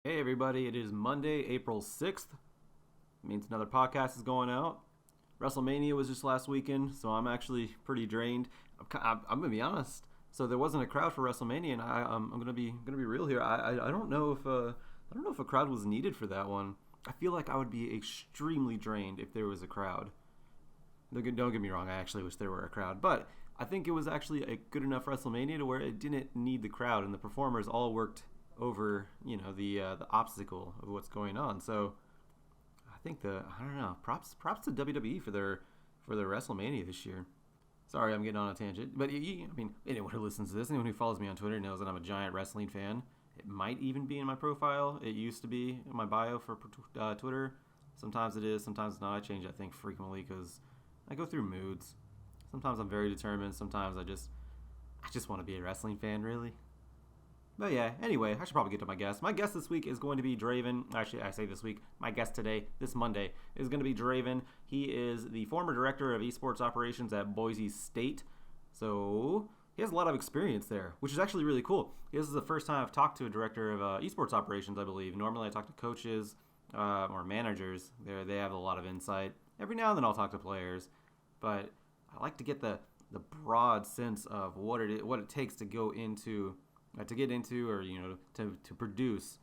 Hey everybody, it is Monday, April 6th. It means another podcast is going out. WrestleMania was just last weekend, so I'm actually pretty drained. I'm gonna be honest. So there wasn't a crowd for WrestleMania, and I'm gonna be real here. I don't know if a crowd was needed for that one. I feel like I would be extremely drained if there was a crowd. Don't get me wrong. I actually wish there were a crowd, but I think it was actually a good enough WrestleMania to where it didn't need the crowd, and the performers all worked over the obstacle of what's going on. So I think I don't know, props to WWE for their WrestleMania this year. Sorry, I'm getting on a tangent, but I mean, anyone who listens to this, anyone who follows me on Twitter knows that I'm a giant wrestling fan. It might even be in my profile. It used to be in my bio for Twitter. Sometimes it is, sometimes not. I change that thing frequently because I go through moods. Sometimes I'm very determined. Sometimes I just want to be a wrestling fan, really. But yeah, anyway, I should probably get to my guest. My guest this week is going to be Draven. Actually, I say this week. My guest today, this Monday, is going to be Draven. He is the former director of esports operations at Boise State. So he has a lot of experience there, which is actually really cool. This is the first time I've talked to a director of esports operations, I believe. Normally I talk to coaches or managers. They have a lot of insight. Every now and then I'll talk to players. But I like to get the broad sense of what it takes to go into to get into or to produce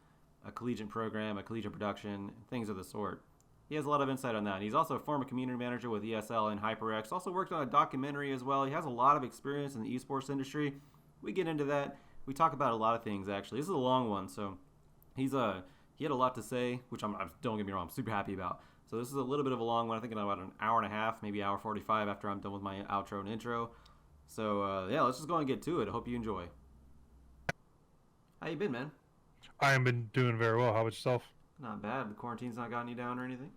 a collegiate program, a collegiate production, things of the sort. He has a lot of insight on that. He's also a former community manager with ESL and HyperX. Also worked on a documentary as well. He has a lot of experience in the esports industry. We get into that. We talk about a lot of things actually. This is a long one, so he had a lot to say, which don't get me wrong, I'm super happy about. So this is a little bit of a long one. I think about an hour and a half, maybe hour 45 after I'm done with my outro and intro. So yeah, let's just go and get to it. I hope you enjoy. How you been, man? I have been doing very well. How about yourself? Not bad. The quarantine's not gotten you down or anything.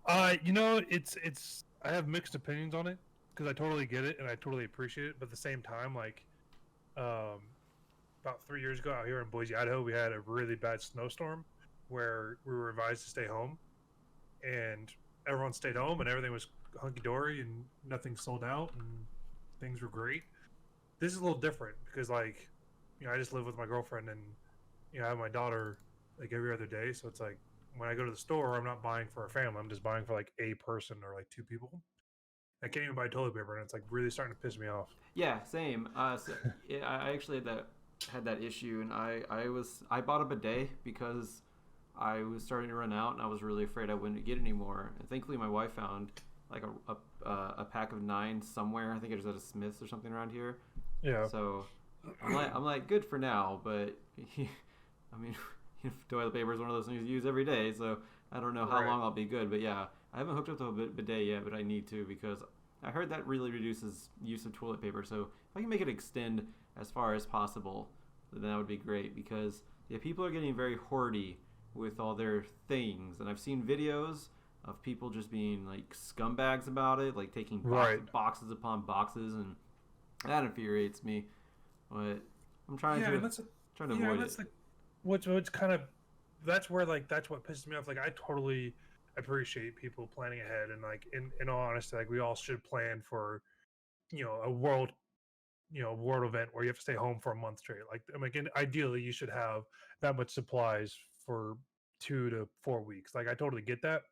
It's I have mixed opinions on it because I totally get it and I totally appreciate it, but at the same time, um, about 3 years ago out here in Boise, Idaho, we had a really bad snowstorm where we were advised to stay home, and everyone stayed home and everything was hunky dory and nothing sold out and things were great. This is a little different because I just live with my girlfriend and I have my daughter like every other day, so it's like when I go to the store, I'm not buying for a family. I'm just buying for like a person or like two people. I can't even buy toilet paper, and it's like really starting to piss me off. Yeah, same. So, yeah, I actually had that issue, and I bought a bidet because I was starting to run out, and I was really afraid I wouldn't get any more. And thankfully, my wife found like a pack of nine somewhere. I think it was at a Smith's or something around here. Yeah, So I'm like good for now, but I mean, toilet paper is one of those things you use every day, so I don't know how right. long I'll be good. But yeah, I haven't hooked up to a bidet yet, but I need to because I heard that really reduces use of toilet paper. So if I can make it extend as far as possible, then that would be great because yeah, people are getting very hoardy with all their things, and I've seen videos of people just being like scumbags about it, like taking Right. boxes upon boxes, and that infuriates me. But I'm trying Yeah, to and that's trying to yeah, and avoid it. that's like what's kind of that's what pisses me off. Like I totally appreciate people planning ahead and like in all honesty, like we all should plan for a world event where you have to stay home for a month straight. Like, I mean, again, ideally, you should have that much supplies for 2 to 4 weeks. Like, I totally get that,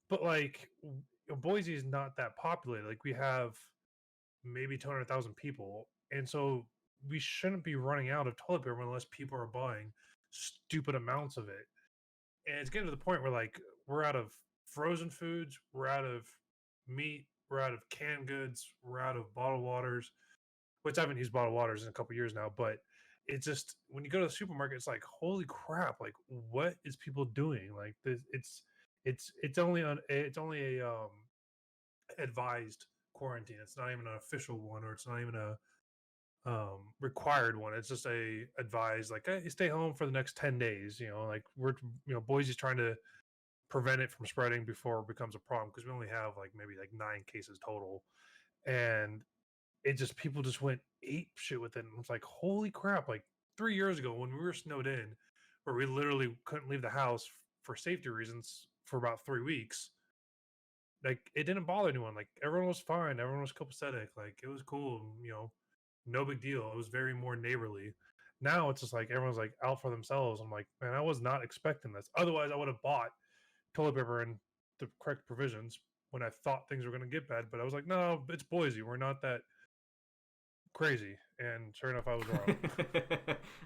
but like, Boise is not that populated. Like, we have maybe 200,000 people, and so we shouldn't be running out of toilet paper unless people are buying stupid amounts of it. And it's getting to the point where like we're out of frozen foods, we're out of meat, we're out of canned goods, we're out of bottled waters, which I haven't used bottled waters in a couple years now, but it's just when you go to the supermarket, it's like, holy crap! Like, what is people doing? Like, this, it's only a advised quarantine. It's not even an official one, or it's not even a required one. It's just a advised, like, hey, stay home for the next 10 days. Like Boise's trying to prevent it from spreading before it becomes a problem because we only have like maybe like 9 cases total, and it just people just went ape shit with it. And it's like, holy crap! Like 3 years ago when we were snowed in, where we literally couldn't leave the house for safety reasons for about 3 weeks, like it didn't bother anyone. Like everyone was fine, everyone was copacetic, like it was cool. No big deal. It was very more neighborly. Now it's just like everyone's like out for themselves. I'm like, man, I was not expecting this. Otherwise, I would have bought toilet paper and the correct provisions when I thought things were going to get bad. But I was like, no, it's Boise. We're not that crazy. And sure enough, I was wrong.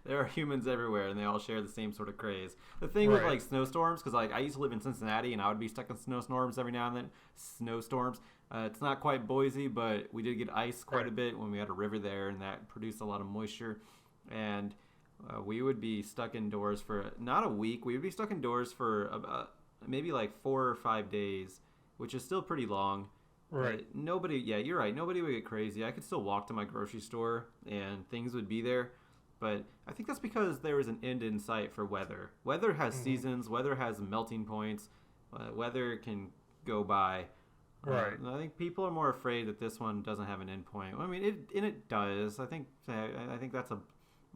There are humans everywhere, and they all share the same sort of craze. The thing with Right. like snowstorms, because like I used to live in Cincinnati, and I would be stuck in snowstorms every now and then. Snowstorms. It's not quite Boise, but we did get ice quite Right. a bit when we had a river there, and that produced a lot of moisture. And we would be stuck indoors for not a week. We would be stuck indoors for about maybe like 4 or 5 days, which is still pretty long. Right. Nobody, yeah, you're right. Nobody would get crazy. I could still walk to my grocery store and things would be there. But I think that's because there is an end in sight for weather. Weather has Hmm. seasons, weather has melting points, weather can go by. Right. I think people are more afraid that this one doesn't have an end point. I mean, it does. I think that's a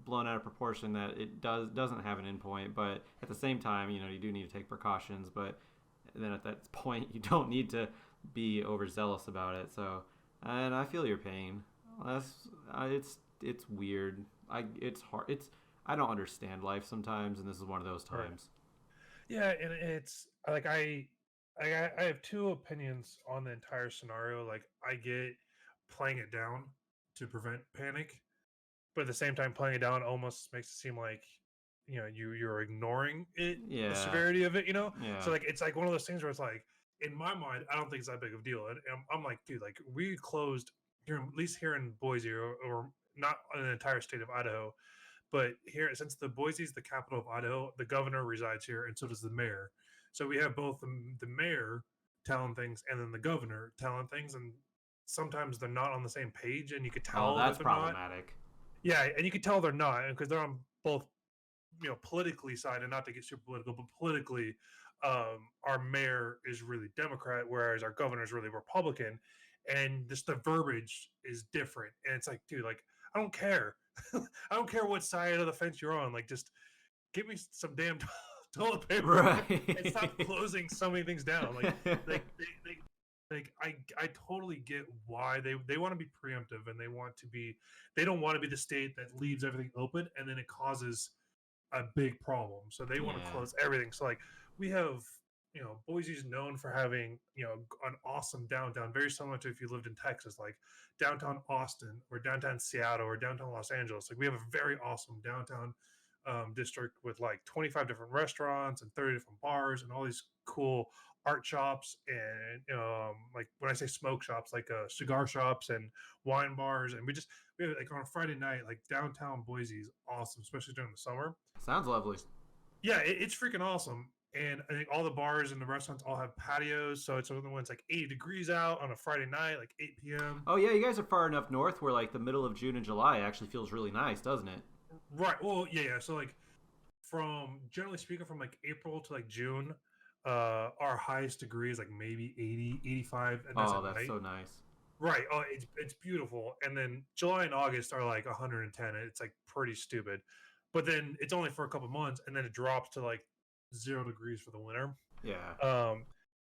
blown out of proportion that it doesn't have an end point. But at the same time, you do need to take precautions. But then at that point, you don't need to be overzealous about it. So, and I feel your pain. It's weird. It's hard. I don't understand life sometimes, and this is one of those Right. times. Yeah, and it's like I have two opinions on the entire scenario. Like I get playing it down to prevent panic, but at the same time playing it down almost makes it seem like you're ignoring it, the Yeah, severity of it. So yeah. like it's like one of those things where it's like in my mind I don't think it's that big of a deal, and I'm like, dude, like we closed here, at least here in Boise, or not in the entire state of Idaho, but here, since the Boise is the capital of Idaho, the governor resides here, and so does the mayor. So we have both the mayor telling things and then the governor telling things, and sometimes they're not on the same page, and you could Oh, tell that that's they're not. problematic. Yeah, and you could tell they're not because they're on both, politically side, and not to get super political, but politically, our mayor is really Democrat, whereas our governor is really Republican, and just the verbiage is different. And it's like, dude, like I don't care, I don't care what side of the fence you're on. Like, just give me some damn toilet paper and stop Right. closing so many things down. Like they like I totally get why they want to be preemptive, and they don't want to be the state that leaves everything open and then it causes a big problem. So they want to Yeah. close everything. So like we have, Boise's known for having, an awesome downtown, very similar to if you lived in Texas, like downtown Austin or downtown Seattle or downtown Los Angeles. Like we have a very awesome downtown district with like 25 different restaurants and 30 different bars and all these cool art shops, and like when I say smoke shops, like cigar shops and wine bars. And we have like on a Friday night, like downtown Boise is awesome, especially during the summer. Sounds lovely. Yeah, it's freaking awesome. And I think all the bars and the restaurants all have patios, so it's only when it's like 80 degrees out on a Friday night, like 8 p.m. Oh yeah, you guys are far enough north where like the middle of June and July actually feels really nice, doesn't it? Right. Well, yeah, yeah. So like from generally speaking, from like April to like June, our highest degree is like maybe 80, 85, and that's Oh, at that's night. so nice. Right. Oh, it's beautiful. And then July and August are like 110. It's like pretty stupid. But then it's only for a couple months, and then it drops to like 0 degrees for the winter. Yeah. Um,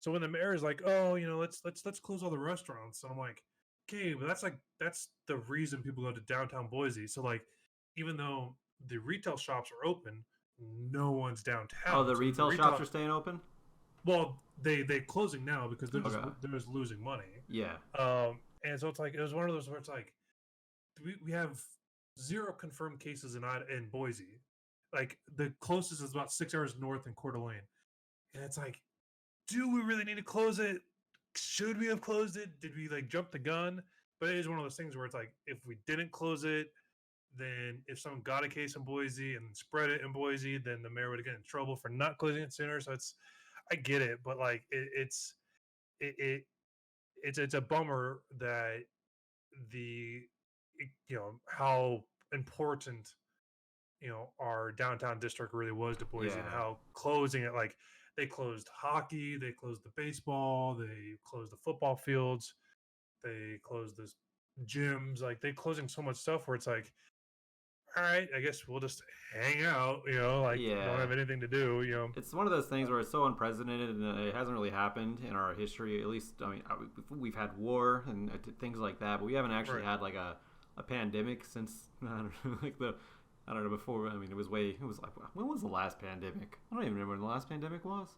so when the mayor is like, "Oh, let's close all the restaurants," and I'm like, "Okay, but that's the reason people go to downtown Boise." So like, even though the retail shops are open, no one's Oh, downtown. the So then the retail shops retail, are staying open? well, they closing now because Okay. they're just losing money. Yeah. And so it's like it was one of those where it's like we have zero confirmed cases in Boise. Like the closest is about 6 hours north in Coeur d'Alene, and it's like, do we really need to close it? Should we have closed it? Did we like jump the gun? But it is one of those things where it's like, if we didn't close it, then if someone got a case in Boise and spread it in Boise, then the mayor would get in trouble for not closing it sooner. So I get it, but like it, it it's a bummer that the how important our downtown district really was to Boise, and Yeah. how closing it, like they closed hockey, they closed the baseball, they closed the football fields, they closed the gyms, like they closing so much stuff where it's like, all right, I guess we'll just hang out, like don't Yeah. have anything to do. It's one of those Uh, things where it's so unprecedented and it hasn't really happened in our history. At least, I mean, we've had war and things like that, but we haven't actually right. had like a pandemic since I don't know, like the I don't know. Before, I mean, it was way. It was like, when was the last pandemic? I don't even remember when the last pandemic was.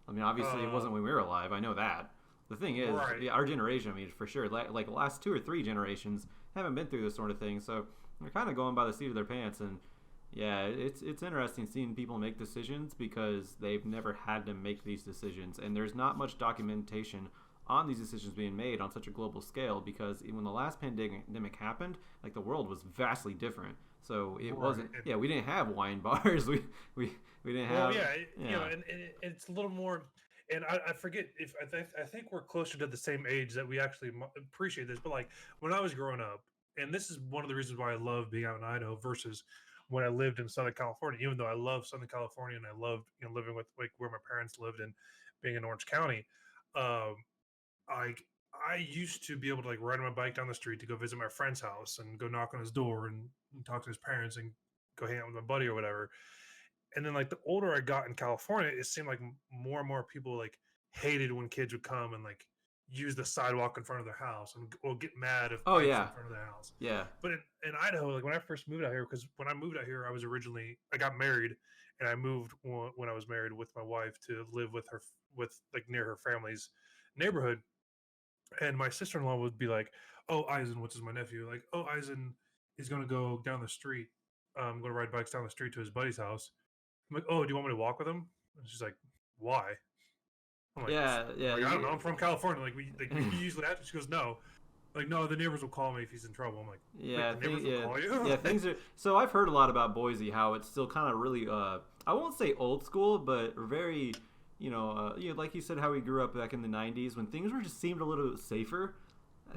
I mean, obviously, it wasn't when we were alive. I know that. The thing is, Right. yeah, our generation, I mean, for sure, like the last 2 or 3 generations haven't been through this sort of thing, so they're kind of going by the seat of their pants. And yeah, it's interesting seeing people make decisions because they've never had to make these decisions, and there's not much documentation on these decisions being made on such a global scale because when the last pandemic happened, like the world was vastly different. So it Right. wasn't. Yeah, we didn't have wine bars. We we didn't Well, have. yeah, Yeah. and it's a little more. And I forget if I think we're closer to the same age that we actually appreciate this. But like when I was growing up, and this is one of the reasons why I love being out in Idaho versus when I lived in Southern California. Even though I love Southern California and I loved living with like where my parents lived and being in Orange County, um, I I used to be able to like ride my bike down the street to go visit my friend's house and go knock on his door and talk to his parents and go hang out with my buddy or whatever. And then like the older I got in California, it seemed like more and more people like hated when kids would come and like use the sidewalk in front of their house and or get mad if Oh bikes in yeah. front of their house. Yeah. But in Idaho, like when I first moved out here, because when I moved out here, I got married and I moved when I was married with my wife to live with her with like near her family's neighborhood. And my sister in law would be like, "Oh, Eisen, which is my nephew, like, oh, Eisen is gonna go down the street, going to ride bikes down the street to his buddy's house." I'm like, "Oh, do you want me to walk with him?" And she's like, "Why?" I'm like, Yeah. Yeah. "I don't know. I'm from California. We usually have to." She goes, "No, like no, the neighbors will call me if he's in trouble." I'm like, "Wait, Yeah, the neighbors will yeah, call you?" yeah. Things are so. I've heard a lot about Boise, how it's still kind of really. I won't say old school, but very. Like you said, how we grew up back in the '90s when things were just seemed a little bit safer.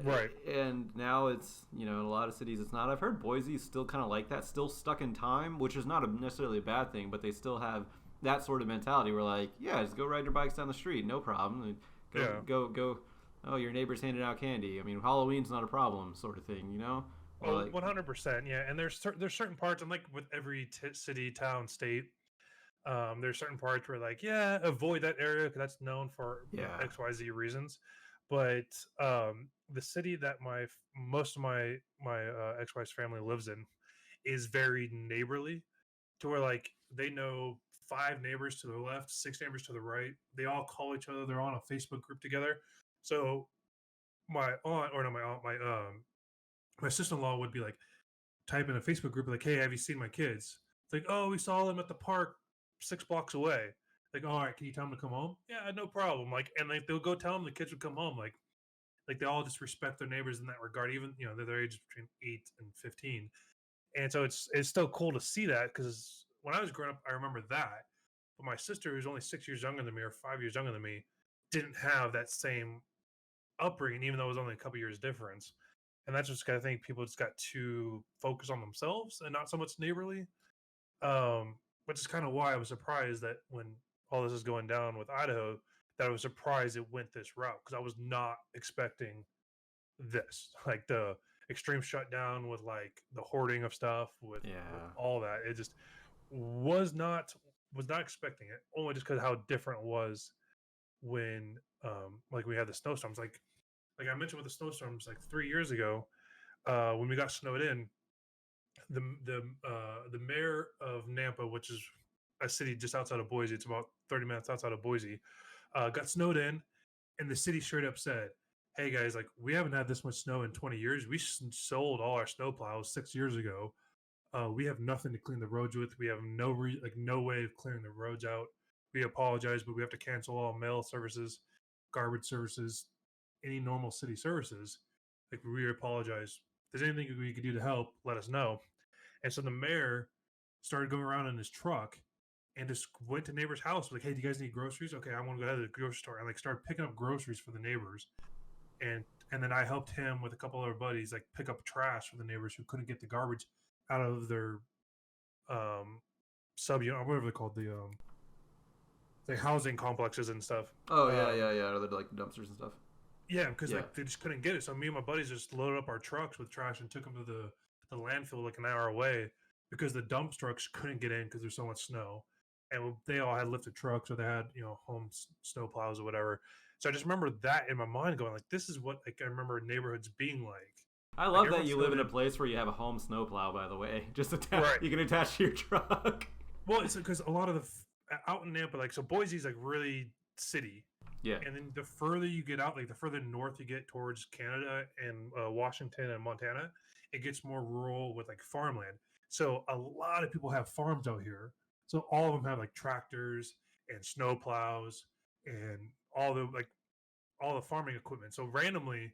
Right. And now it's in a lot of cities it's not. I've heard Boise is still kind of like that, still stuck in time, which is not necessarily a bad thing, but they still have that sort of mentality where like, yeah, just go ride your bikes down the street, no problem. Yeah. Go. Oh, your neighbor's handing out candy. I mean, Halloween's not a problem, sort of thing, Or Oh, like, 100%. Yeah. And there's certain parts, and like with every city, town, state, there's certain parts where like, yeah, avoid that area because that's known for yeah, XYZ reasons. But the city that most of my ex-wife's family lives in is very neighborly to where like they know 5 neighbors to the left, 6 neighbors to the right. They all call each other. They're on a Facebook group together. So my aunt, or not my aunt, my sister-in-law would be like type in a Facebook group like, "Hey, have you seen my kids?" It's like, "Oh, we saw them at the park 6 blocks away." Like, "All right, can you tell them to come home?" "Yeah, no problem." Like, and like they'll go tell them the kids would come home. Like they all just respect their neighbors in that regard, even they're their ages between 8 and 15. And so it's still cool to see that because when I was growing up, I remember that. But my sister, who's only 6 years younger than me or 5 years younger than me, didn't have that same upbringing, even though it was only a couple years difference. And that's just I think people just got too focused on themselves and not so much neighborly. Which is kind of why I was surprised that when all this is going down with Idaho, that I was surprised it went this route because I was not expecting this, like the extreme shutdown with like the hoarding of stuff with yeah, all that. It just was not expecting it, only just because how different it was when like we had the snowstorms. Like I mentioned with the snowstorms like 3 years ago, when we got snowed in, the mayor of Nampa, which is a city just outside of Boise, it's about 30 minutes outside of Boise, got snowed in, and the city straight up said, "Hey guys, like we haven't had this much snow in 20 years. We sold all our snow plows 6 years ago. We have nothing to clean the roads with. We have no way of clearing the roads out. We apologize, but we have to cancel all mail services, garbage services, any normal city services. Like we apologize. If there's anything we could do to help, let us know." And so the mayor started going around in his truck and just went to neighbors' house, like, "Hey, do you guys need groceries? Okay, I want to go to the grocery store." And like started picking up groceries for the neighbors. And then I helped him with a couple other buddies like pick up trash for the neighbors who couldn't get the garbage out of their um sub unit, or whatever they're called, the housing complexes and stuff. oh yeah, yeah, yeah. Or like dumpsters and stuff. Yeah, because Yeah, like they just couldn't get it. So me and my buddies just loaded up our trucks with trash and took them to the landfill like an hour away because the dump trucks couldn't get in because there's so much snow, and they all had lifted trucks or they had home snow plows or whatever. So I just remember that in my mind going like, this is what like I remember neighborhoods being like. I love that you live in a place where you have a home snowplow. By the way, just you can attach to your truck. Well, it's because a lot of the out in Nampa, like so, Boise's like really city. Yeah. And then the further you get out, like the further north you get towards Canada and Washington and Montana, it gets more rural with like farmland. So a lot of people have farms out here. So all of them have like tractors and snow plows and all the farming equipment. So randomly,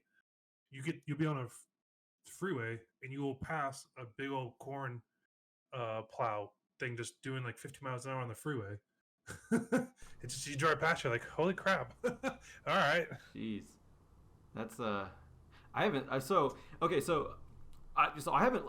you'll be on a freeway and you will pass a big old corn plow thing just doing like 50 miles an hour on the freeway. It's just you drive past, you're like, holy crap. All right. Jeez. That's I haven't I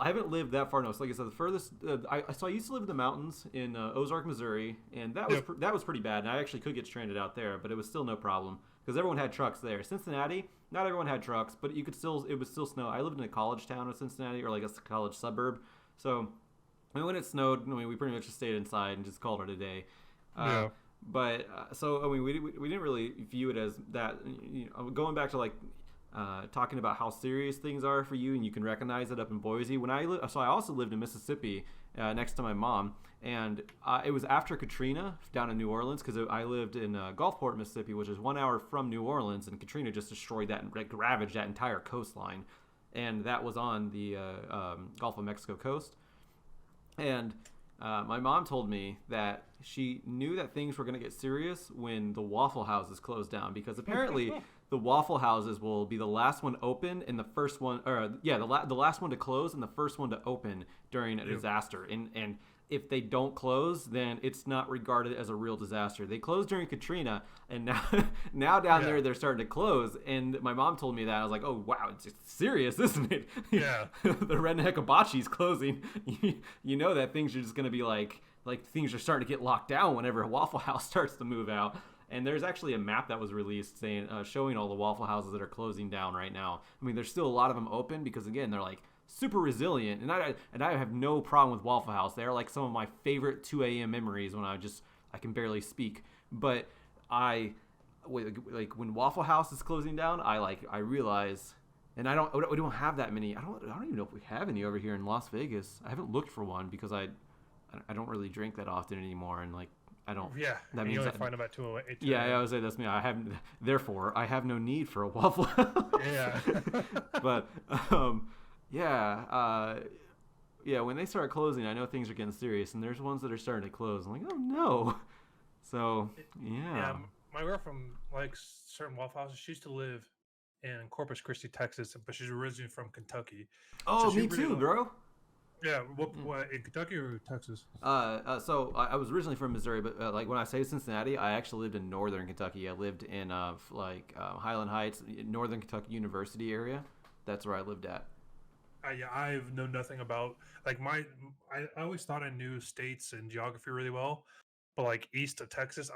haven't lived that far north. So like I said, the furthest I used to live in the mountains in Ozark, Missouri, and that was pretty bad. And I actually could get stranded out there, but it was still no problem because everyone had trucks there. Cincinnati, not everyone had trucks, but it would still snow. I lived in a college town of Cincinnati, or like a college suburb. So when it snowed, we pretty much just stayed inside and just called it a day. But we didn't really view it as that. Going back to like talking about how serious things are for you, and you can recognize it up in Boise. I also lived in Mississippi next to my mom, and it was after Katrina down in New Orleans, because I lived in Gulfport, Mississippi, which is 1 hour from New Orleans, and Katrina just destroyed that and ravaged that entire coastline, and that was on the Gulf of Mexico coast. And my mom told me that she knew that things were going to get serious when the Waffle Houses closed down, because apparently the Waffle Houses will be the last one open and the first one, the last one to close and the first one to open during a disaster. And if they don't close, then it's not regarded as a real disaster. They closed during Katrina, and now down there they're starting to close. And my mom told me that. I was like, oh wow, it's serious, isn't it? Yeah. The Redneck Hibachi's closing. You know that things are just going to be like things are starting to get locked down whenever a Waffle House starts to move out. And there's actually a map that was released saying showing all the Waffle Houses that are closing down right now. I mean, there's still a lot of them open because, again, they're like super resilient. And I have no problem with Waffle House. They're like some of my favorite 2 a.m. memories when I can barely speak. But when Waffle House is closing down, I realize, and we don't have that many. I don't even know if we have any over here in Las Vegas. I haven't looked for one because I don't really drink that often anymore, and I don't. Yeah, that means you only find them at 2:08. Yeah, I would say that's me. Therefore, I have no need for a Waffle House. Yeah. But when they start closing, I know things are getting serious, and there's ones that are starting to close. I'm like, oh no. So yeah. My girlfriend likes certain Waffle Houses. She used to live in Corpus Christi, Texas, but she's originally from Kentucky. Oh, so me too, bro. Yeah, what in Kentucky or Texas? So I was originally from Missouri, but when I say Cincinnati, I actually lived in northern Kentucky. I lived in Highland Heights, Northern Kentucky University area. That's where I lived at. I've known nothing about I always thought I knew states and geography really well, but like east of Texas,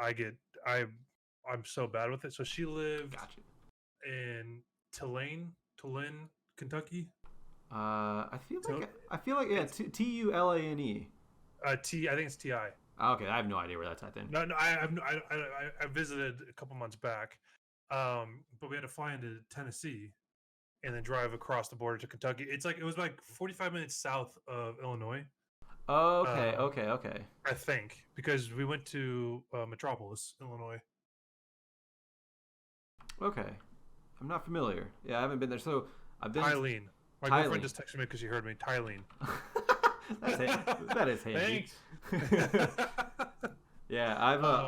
I'm so bad with it. So she lived in Tulane, Kentucky. I feel like yeah, Tulane. I think it's TI. Okay, I have no idea where that's at then. No, I visited a couple months back, but we had to fly into Tennessee and then drive across the border to Kentucky. It was like 45 minutes south of Illinois. Oh, okay. I think because we went to Metropolis, Illinois. Okay, I'm not familiar. Yeah, I haven't been there. So I've been. Tylene. My girlfriend just texted me because she heard me. Tylene. That is handy. Thanks. Yeah,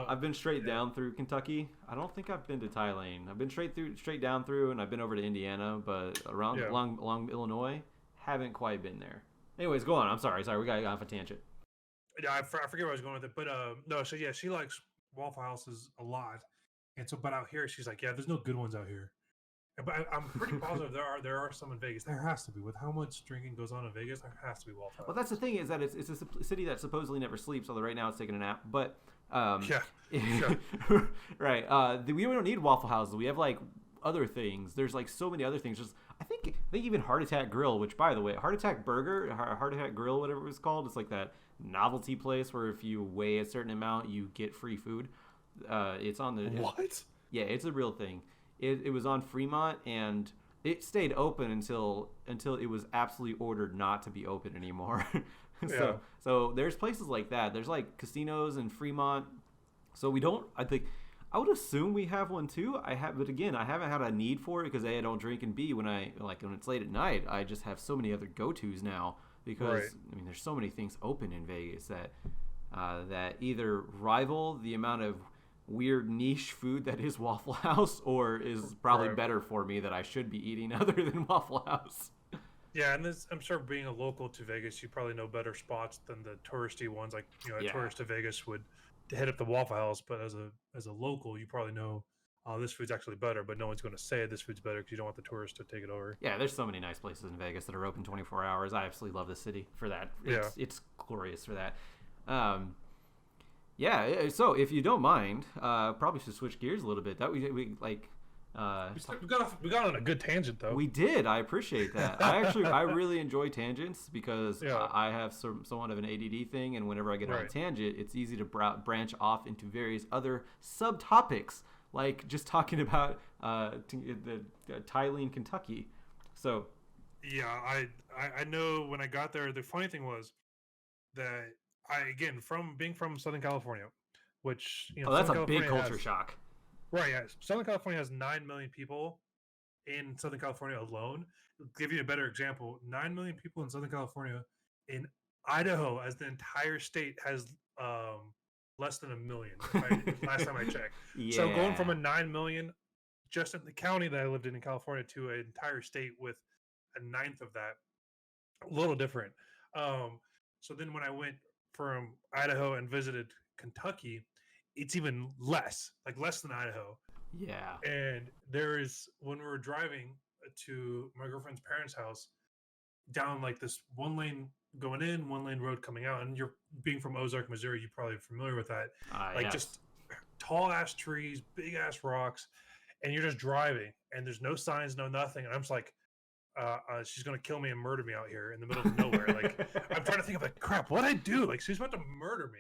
I've been straight down through Kentucky. I don't think I've been to Tylene. I've been straight down through, and I've been over to Indiana, but along Illinois, haven't quite been there. Anyways, go on. I'm sorry. We got off a tangent. Yeah, I forget where I was going with it, but no. So yeah, she likes Waffle Houses a lot, and so but out here she's like, yeah, there's no good ones out here. But I'm pretty positive there are some in Vegas. There has to be. With how much drinking goes on in Vegas, there has to be Waffle House. Well, that's the thing is that it's a city that supposedly never sleeps, although right now it's taking a nap. But yeah. Right. We don't need Waffle Houses. We have like other things. There's like so many other things. Just I think even Heart Attack Grill, which by the way, Heart Attack Burger, Heart Attack Grill, whatever it was called, it's like that novelty place where if you weigh a certain amount, you get free food. It's on the what? Yeah, it's a real thing. It was on Fremont, and it stayed open until it was absolutely ordered not to be open anymore. Yeah. So there's places like that. There's like casinos in Fremont. So we don't. I think I would assume we have one too. But again, I haven't had a need for it because A, I don't drink, and B, when it's late at night, I just have so many other go-tos now because Right. I mean, there's so many things open in Vegas that either rival the amount of weird niche food that is Waffle House, or is probably Right. better for me that I should be eating other than Waffle House. Yeah, and I'm sure being a local to Vegas, you probably know better spots than the touristy ones. Like a Yeah. tourist to Vegas would hit up the Waffle House, but as a local, you probably know, oh, this food's actually better. But no one's going to say this food's better because you don't want the tourists to take it over. Yeah, there's so many nice places in Vegas that are open 24 hours. I absolutely love the city for that. It's glorious for that. Yeah, so if you don't mind, probably should switch gears a little bit. That we like. We got on a good tangent though. We did. I appreciate that. I really enjoy tangents because Yeah. I have somewhat of an ADD thing, and whenever I get on a Right. tangent, it's easy to branch off into various other subtopics, like just talking about the Tylene, Kentucky. So Yeah, I know when I got there, the funny thing was that from being from Southern California, which that's Southern a big California culture shock. Right, yeah. Southern California has 9 million people in Southern California alone. To give you a better example, 9 million people in Southern California. In Idaho, as the entire state, has less than a million. Last time I checked. Yeah. So going from a 9 million just in the county that I lived in California to an entire state with a ninth of that, a little different. So then when I went from Idaho and visited Kentucky, it's even less, like less than Idaho. Yeah. And there is, when we were driving to my girlfriend's parents' house, down like this one lane going in, one lane road coming out, and you're being from Ozark, Missouri, you're probably familiar with that. Like Yes. just tall ass trees, big ass rocks, and you're just driving, and there's no signs, no nothing. And I'm just like, she's gonna kill me and murder me out here in the middle of nowhere. Like I'm trying to think of like, crap, what I do? Like she's about to murder me.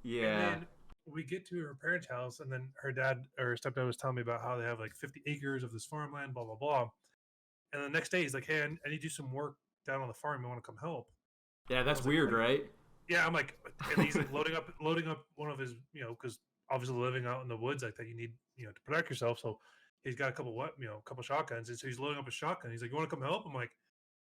Yeah. And then we get to her parents' house, and then her dad or her stepdad was telling me about how they have like 50 acres of this farmland, blah blah blah. And the next day he's like, "Hey, I need to do some work down on the farm. You want to come help?" Yeah, that's I was like, weird, "What?" right? Yeah, I'm like, and he's like loading up one of his, because obviously living out in the woods like that, you need, to protect yourself. So he's got a couple shotguns, and so he's loading up a shotgun. He's like, "You want to come help?" I'm like,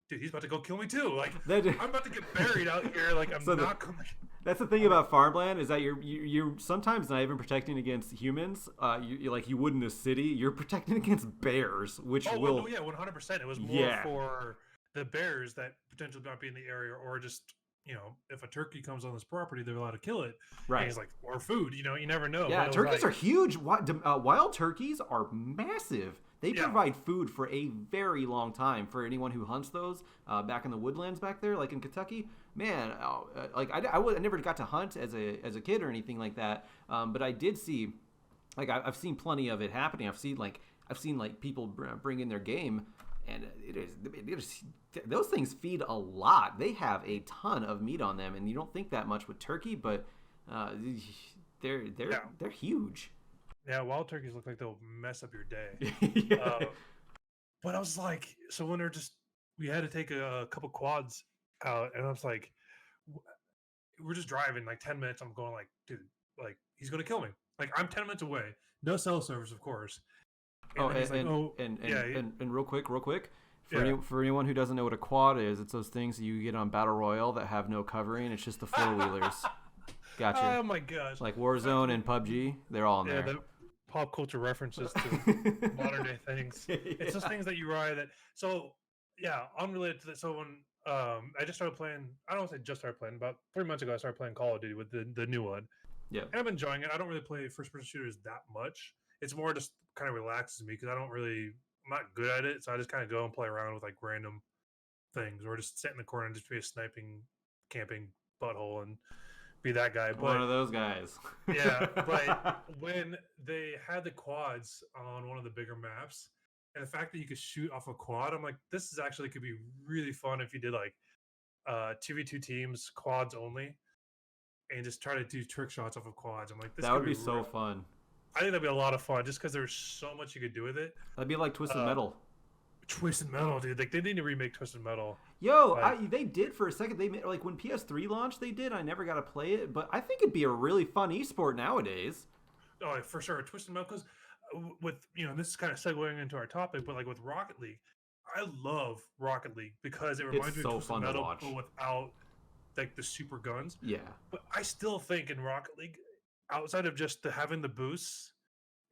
"Dude, he's about to go kill me too. Like, I'm about to get buried out here. Like, I'm not coming." That's the thing about farmland is that you're sometimes not even protecting against humans. You would in a city. You're protecting against bears, which will. Oh, yeah, 100%. It was more for the bears that potentially might be in the area, or just if a turkey comes on this property, they're allowed to kill it. Right. And he's like, or food. You never know. Yeah, turkeys are huge. Wild turkeys are massive. They provide food for a very long time for anyone who hunts those back in the woodlands back there, like in Kentucky. Man, I never got to hunt as a kid or anything like that. But I did see, like I've seen plenty of it happening. I've seen people bring in their game, and it is those things feed a lot. They have a ton of meat on them, and you don't think that much with turkey, but they're huge. Yeah, wild turkeys look like they'll mess up your day. Yeah. But I was like, so when we had to take a couple quads out, and I was like, we're just driving like 10 minutes. I'm going like, dude, like he's gonna kill me. Like I'm 10 minutes away, no cell service, of course. And real quick, for anyone who doesn't know what a quad is, it's those things that you get on Battle Royale that have no covering. It's just the four wheelers. Gotcha. Oh my gosh. Like Warzone and PUBG, they're all in there. The pop culture references to modern day things. It's just things that you ride that. So yeah, unrelated to that. So when I just started playing, I don't want to say just started playing. About 3 months ago, I started playing Call of Duty with the new one. Yeah. And I'm enjoying it. I don't really play first person shooters that much. It's more just kind of relaxes me because I'm not good at it. So I just kind of go and play around with like random things, or just sit in the corner and just be a sniping, camping butthole and be that guy. But, one of those guys. Yeah, but when they had the quads on one of the bigger maps, and the fact that you could shoot off a quad, I'm like, this is actually could be really fun if you did like 2v2 teams, quads only, and just try to do trick shots off of quads. I'm like, that would be so fun. I think that'd be a lot of fun just because there's so much you could do with it. That'd be like Twisted Metal. Twisted Metal, dude. Like they need to remake Twisted Metal. Yo, Like, they did for a second. They made, like when PS3 launched, they did. I never got to play it, but I think it'd be a really fun esport nowadays. oh, for sure, Twisted Metal. Because with this is kind of segueing into our topic, but like with Rocket League, I love Rocket League because it It's reminds me of so Twisted fun to Metal, watch. but without like the super guns. Yeah, But I still think in Rocket League, outside of just having the boosts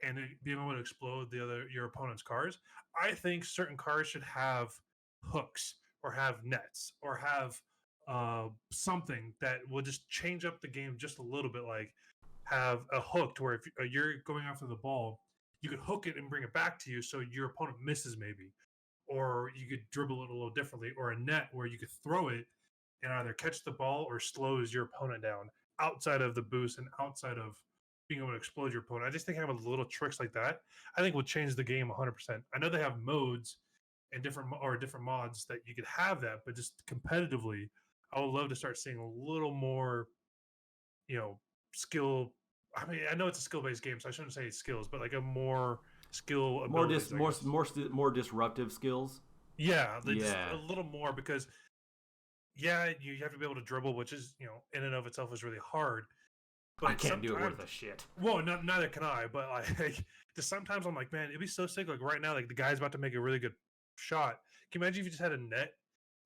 and being able to explode your opponent's cars, I think certain cars should have hooks or have nets or have something that will just change up the game just a little bit. Like have a hook to where if you're going after the ball, you could hook it and bring it back to you, so your opponent misses maybe, or you could dribble it a little differently, or a net where you could throw it and either catch the ball or slows your opponent down outside of the boost and outside of being able to explode your opponent. I just think having little tricks like that, I think will change the game 100%. I know they have modes and different mods that you could have that, but just competitively, I would love to start seeing a little more, you know, skill. I mean, I know it's a skill based game, so I shouldn't say skills, but like a more skill abilities. more disruptive skills. Yeah, just Yeah, a little more because yeah, you have to be able to dribble, which is in and of itself is really hard. I But can't do it worth sometimes, a shit. well, neither can I. But like, just sometimes I'm like, man, it'd be so sick. Like right now, like the guy's about to make a really good shot. Can you imagine if you just had a net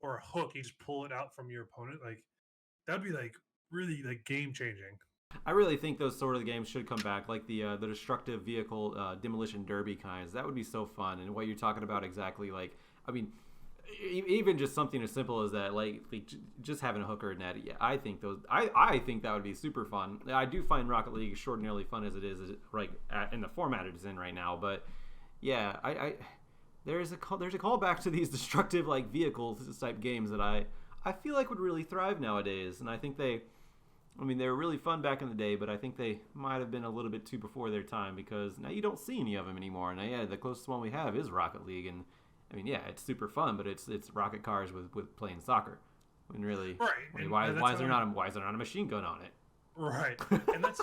or a hook, you just pull it out from your opponent? Like that'd be like really like game changing. I really think those sort of games should come back, like the destructive vehicle demolition derby kinds. That would be so fun. And what you're talking about exactly, like, I mean, even just something as simple as that, just having a hooker net. Yeah, I think I think that would be super fun. I do find Rocket League extraordinarily fun as it is, right in the format it is in right now. But yeah, there's a callback to these destructive like vehicles type games that I feel like would really thrive nowadays, and I think they. I mean, they were really fun back in the day, but I think they might have been a little bit too before their time because now you don't see any of them anymore. Now, yeah, the closest one we have is Rocket League, and I mean, yeah, it's super fun, but it's rocket cars with playing soccer. I mean, really, Right. I mean, And why is there not a machine gun on it? right. And that's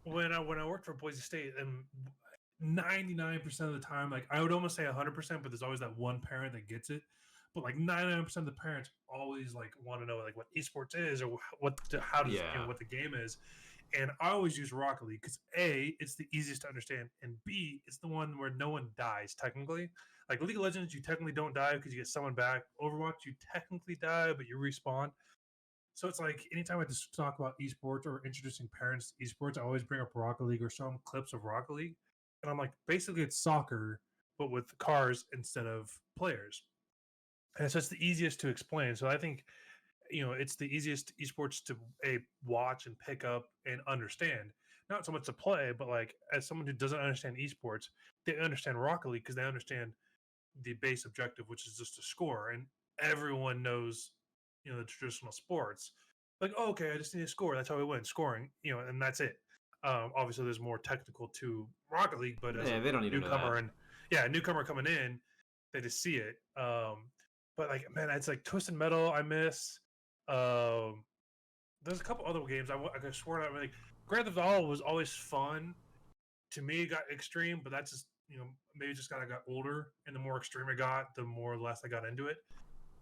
when I worked for Boise State, and 99% of the time, like I would almost say 100%, but there's always that one parent that gets it. But like 99% of the parents always like want to know like what esports is or how does Yeah, what the game is. And I always use Rocket League because A, it's the easiest to understand, and B, it's the one where no one dies technically. Like League of Legends, you technically don't die because you get someone back. Overwatch, you technically die, but you respawn. So it's like anytime I just talk about esports or introducing parents to esports, I always bring up Rocket League or some clips of Rocket League. And I'm like, basically it's soccer, but with cars instead of players. And so it's the easiest to explain. So I think, it's the easiest esports to watch and pick up and understand. Not so much to play, but like as someone who doesn't understand esports, they understand Rocket League because they understand the base objective, which is just to score. And everyone knows, the traditional sports. Like, oh, okay, I just need to score. That's how we win, scoring. And that's it. Obviously, there's more technical to Rocket League, but as yeah, a they don't need to know newcomer that. and yeah, a newcomer coming in, they just see it. But like, man, it's like Twisted Metal. I miss. Um, there's a couple other games I could swear I like. Grand Theft Auto was always fun. To me, it got extreme, but that's just maybe just I got older, and the more extreme I got, the more or less I got into it.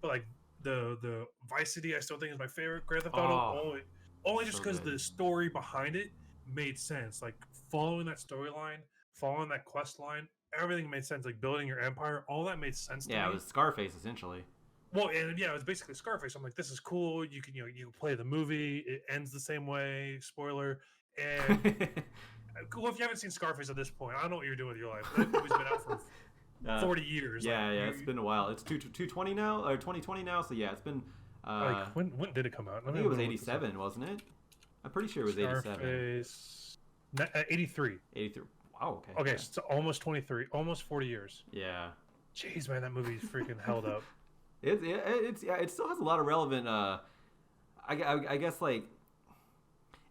But like the Vice City, I still think is my favorite Grand Theft Auto. Oh, Only just so because good. the story behind it made sense. Like following that storyline, following that quest line, everything made sense. Like building your empire, all that made sense to Yeah, it me. was Scarface essentially. Well, and yeah, it was basically Scarface. I'm like, this is cool. You can you can play the movie. It ends the same way. Spoiler. And well, if you haven't seen Scarface at this point, I don't know what you're doing with your life. That movie's been out for uh, 40 years. Like yeah, it's been a while. It's 220 now or 2020 now. So yeah, it's been. like when did it come out? I think it was 87, wasn't it? I'm pretty sure it was 87. Scarface 83. 83. Wow. Okay. Okay, Yeah. so almost 23, almost 40 years. Yeah. Jeez, man, that movie's freaking held up. It still has a lot of relevant. I guess like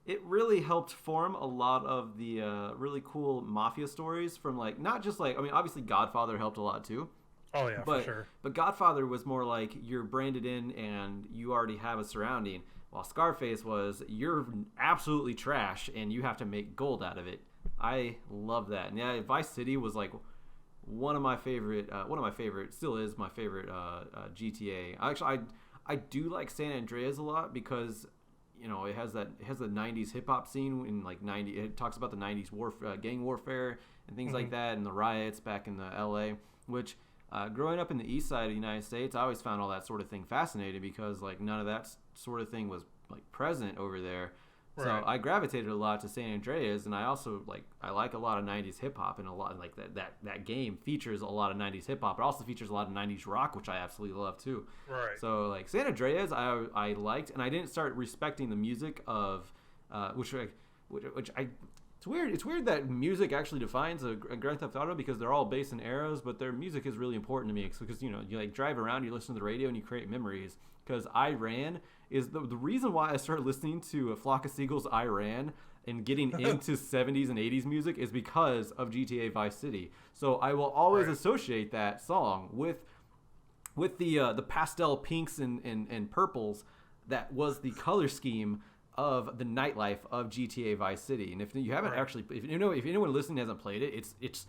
it really helped form a lot of the really cool mafia stories from like not just like I mean obviously Godfather helped a lot too. Oh yeah, But for sure. but Godfather was more like you're branded in and you already have a surrounding, while Scarface was you're absolutely trash and you have to make gold out of it. I love that. And yeah, Vice City was like one of my favorite, still is my favorite GTA. I do like San Andreas a lot because it has the 90s hip hop scene in like 90. It talks about the 90s gang warfare and things like that, and the riots back in the LA, which growing up in the east side of the United States, I always found all that sort of thing fascinating because like none of that sort of thing was like present over there. Right. So I gravitated a lot to San Andreas, and I also I like a lot of 90s hip hop, and a lot like that game features a lot of 90s hip hop. It also features a lot of 90s rock, which I absolutely love too. Right. So like San Andreas, I liked, and I didn't start respecting the music of which it's weird. It's weird that music actually defines a Grand Theft Auto because they're all based in eras, but their music is really important to me because you like drive around, you listen to the radio, and you create memories. Because I Ran is the reason why I started listening to A Flock of Seagulls' I Ran and getting into 70s and 80s music is because of GTA Vice City. So I will always associate that song with the pastel pinks and purples that was the color scheme of the nightlife of GTA Vice City. And if you haven't if anyone listening hasn't played it, it's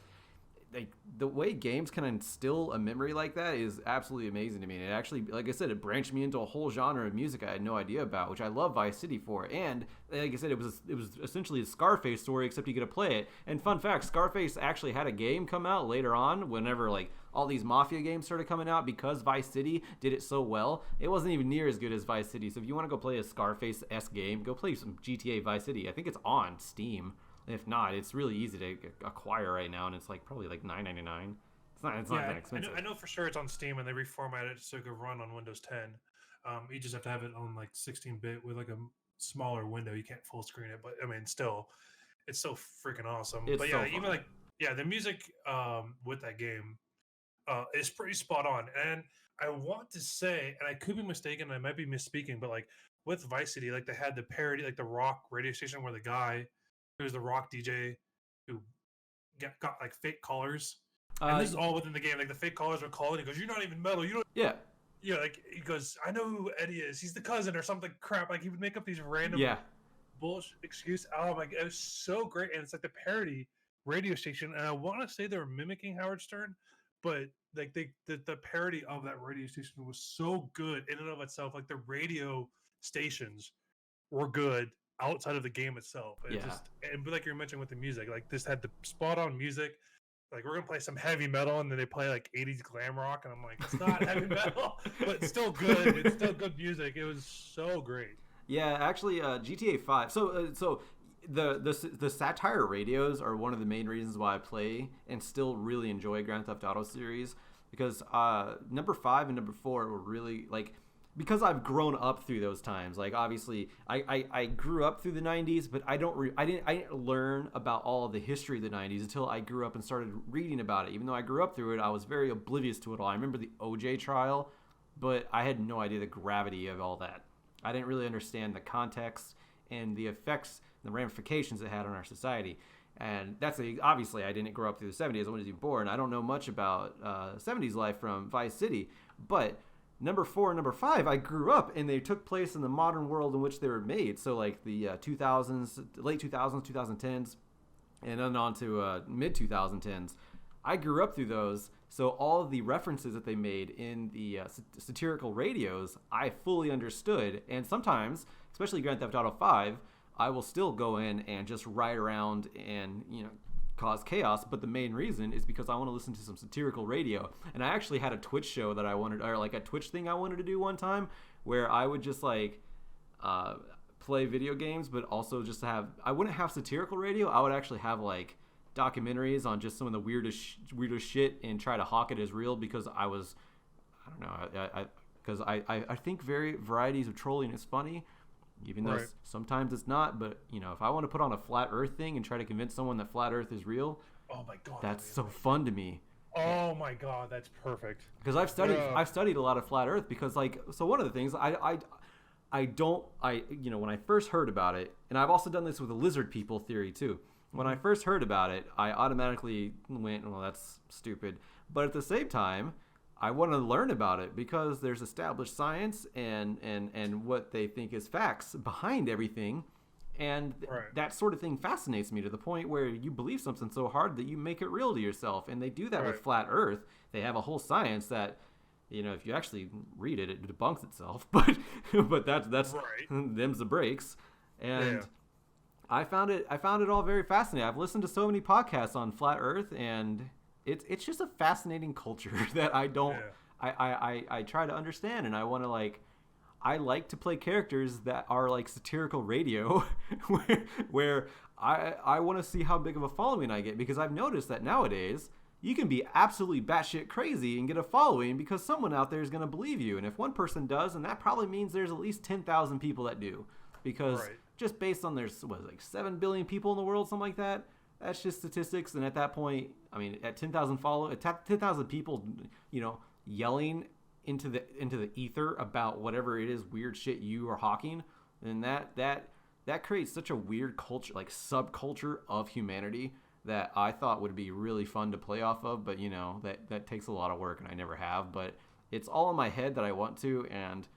like the way games can instill a memory like that is absolutely amazing to me. And it actually, like I said, it branched me into a whole genre of music I had no idea about, which I love Vice City for. And like I said, it was essentially a Scarface story, except you get to play it. And fun fact, Scarface actually had a game come out later on whenever like all these mafia games started coming out because Vice City did it so well. It wasn't even near as good as Vice City. So if you want to go play a Scarface-esque game, go play some GTA Vice City. I think it's on Steam. If not, it's really easy to acquire right now, and it's probably $9.99. It's not that expensive. I know for sure it's on Steam, and they reformatted it so it could run on Windows 10. You just have to have it on 16-bit with a smaller window. You can't full screen it, but I mean, still, it's so freaking awesome. But yeah, even the music with that game is pretty spot on. And I want to say, and I could be mistaken, I might be misspeaking, but with Vice City, they had the parody, the rock radio station where the guy who's the rock DJ who got fake collars. And this is all within the game. The fake collars are calling. He goes, "You're not even metal. You don't." Yeah. Yeah. He goes, "I know who Eddie is. He's the cousin or something crap." He would make up these random bullshit excuse. Oh my god, it was so great. And it's the parody radio station. And I want to say they were mimicking Howard Stern, but the parody of that radio station was so good in and of itself. The radio stations were good outside of the game itself. And like you were mentioning with the music, this had the spot on music. We're gonna play some heavy metal, and then they play 80s glam rock, and I'm like, it's not heavy metal, but it's still good. It's still good music. It was so great. Yeah, actually, GTA 5. So the satire radios are one of the main reasons why I play and still really enjoy Grand Theft Auto series, because number 5 and number 4 were really because I've grown up through those times. Obviously, I grew up through the 90s, but I didn't learn about all of the history of the 90s until I grew up and started reading about it. Even though I grew up through it, I was very oblivious to it all. I remember the OJ trial, but I had no idea the gravity of all that. I didn't really understand the context and the effects and the ramifications it had on our society. And that's obviously I didn't grow up through the 70s. I wasn't even born. I don't know much about 70s life from Vice City, but number 4 and number 5, I grew up, and they took place in the modern world in which they were made. So the 2000s, late 2000s, 2010s, and then on to mid 2010s. I grew up through those, so all of the references that they made in the satirical radios, I fully understood. And sometimes, especially Grand Theft Auto 5, I will still go in and just ride around and cause chaos, but the main reason is because I want to listen to some satirical radio. And I actually had a Twitch show that I wanted, or a Twitch thing I wanted to do one time, where I would just play video games, but also just I wouldn't have satirical radio. I would actually have documentaries on just some of the weirdest shit and try to hawk it as real, because I don't know, because I think varieties of trolling is funny. Even though sometimes it's not, but if I want to put on a flat Earth thing and try to convince someone that flat Earth is real, oh my god, that's so fun to me. Oh my god, that's perfect. Because I've studied a lot of flat Earth, because so one of the things when I first heard about it, and I've also done this with the lizard people theory too. When I first heard about it, I automatically went, well, that's stupid. But at the same time, I want to learn about it because there's established science and what they think is facts behind everything. And Right. that sort of thing fascinates me to the point where you believe something so hard that you make it real to yourself. And they do that with Right. flat Earth. They have a whole science that, if you actually read it, it debunks itself. But that's Right. them's the breaks. And Yeah. I found it all very fascinating. I've listened to so many podcasts on flat Earth, and it's just a fascinating culture that I don't I try to understand, and I want to I like to play characters that are like satirical radio, where I want to see how big of a following I get, because I've noticed that nowadays you can be absolutely batshit crazy and get a following because someone out there is going to believe you, and if one person does, then that probably means there's at least 10,000 people that do, because Right. just based on there's 7 billion people in the world, something like that. That's just statistics, and at that point, I mean, at 10,000 people, yelling into the ether about whatever it is weird shit you are hawking, and that creates such a weird culture, like subculture of humanity, that I thought would be really fun to play off of. But that takes a lot of work, and I never have. But it's all in my head that I want to, and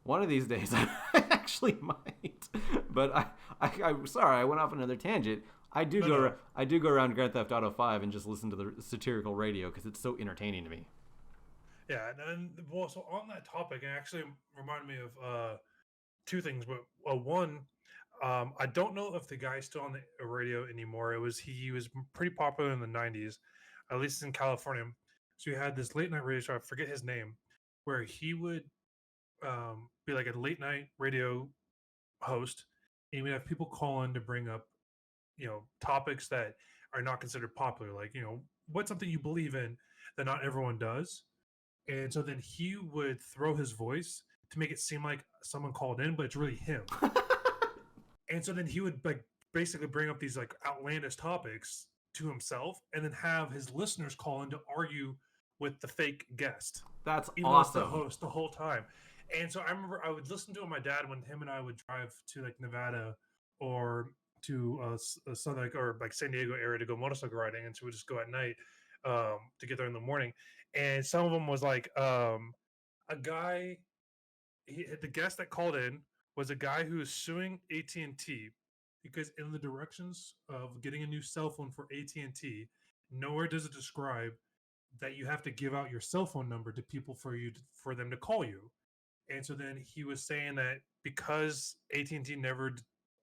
one of these days I actually might. But I'm sorry, I went off another tangent. I do go around Grand Theft Auto 5 and just listen to the satirical radio because it's so entertaining to me. Yeah, and well, so on that topic, it actually reminded me of two things. But one, I don't know if the guy's still on the radio anymore. He was pretty popular in the '90s, at least in California. So he had this late night radio show. I forget his name, where he would be like a late night radio host, and he would have people call in to bring up topics that are not considered popular, like what's something you believe in that not everyone does. And so then he would throw his voice to make it seem like someone called in, but it's really him. And so then he would basically bring up these like outlandish topics to himself, and then have his listeners call in to argue with the fake guest. That's even awesome. though it's the host the whole time. And so I remember I would listen to it with my dad when him and I would drive to like Nevada or to Southern or like San Diego area to go motorcycle riding, and so we just go at night to get there in the morning. And some of them was like a guy. The guest that called in was a guy who was suing AT&T because in the directions of getting a new cell phone for AT&T, nowhere does it describe that you have to give out your cell phone number to people for them to call you. And so then he was saying that because AT&T never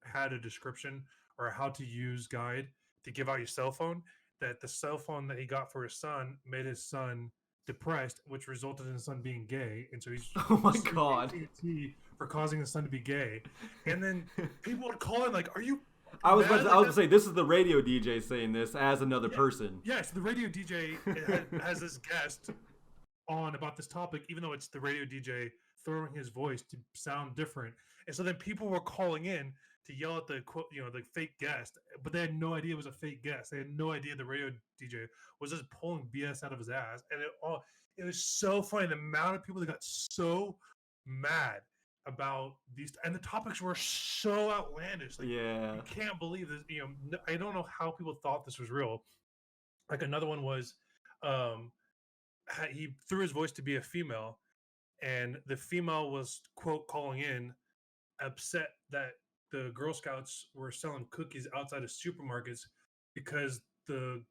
had a description or a how to use guide to give out your cell phone, that the cell phone that he got for his son made his son depressed, which resulted in his son being gay. And so he's Oh my god, AT&T for causing his son to be gay. And then people would call in like, "Are you?" I was going to say, this is the radio DJ saying this as another person. Yes, the radio DJ has this guest on about this topic, even though it's the radio DJ throwing his voice to sound different. And so then people were calling in to yell at the fake guest, but they had no idea it was a fake guest. They had no idea the radio DJ was just pulling BS out of his ass. And it was so funny. The amount of people that got so mad about these, and the topics were so outlandish. Like, yeah, you can't believe this. I don't know how people thought this was real. Like another one was, he threw his voice to be a female, and the female was quote calling in, upset that the Girl Scouts were selling cookies outside of supermarkets because the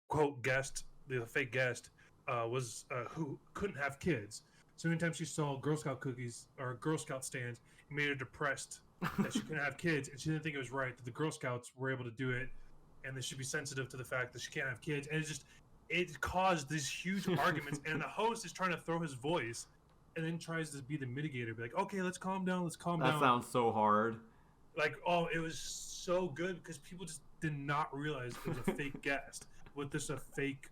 quote guest, the fake guest, was who couldn't have kids. So anytime she saw Girl Scout cookies or Girl Scout stands, it made her depressed that she couldn't have kids, and she didn't think it was right that the Girl Scouts were able to do it, and they should be sensitive to the fact that she can't have kids. And it caused these huge arguments, and the host is trying to throw his voice and then tries to be the mitigator, be like, okay, let's calm down. That sounds so hard. Like, oh, it was so good because people just did not realize it was a fake guest with this a fake,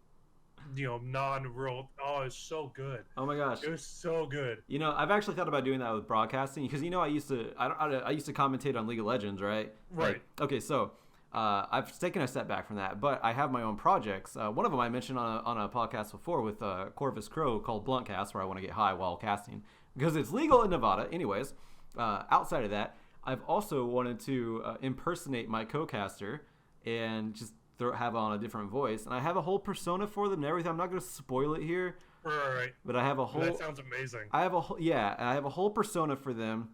non-real. Oh, it's so good. Oh my gosh, it was so good. I've actually thought about doing that with broadcasting because I used to commentate on League of Legends, right? Right. Okay, so I've taken a step back from that, but I have my own projects. One of them I mentioned on a podcast before with Corvus Crow called Bluntcast, where I want to get high while casting because it's legal in Nevada. Anyways, outside of that, I've also wanted to impersonate my co-caster and just have on a different voice, and I have a whole persona for them and everything. I'm not going to spoil it here, right? But I have a whole. That sounds amazing. I have a whole persona for them.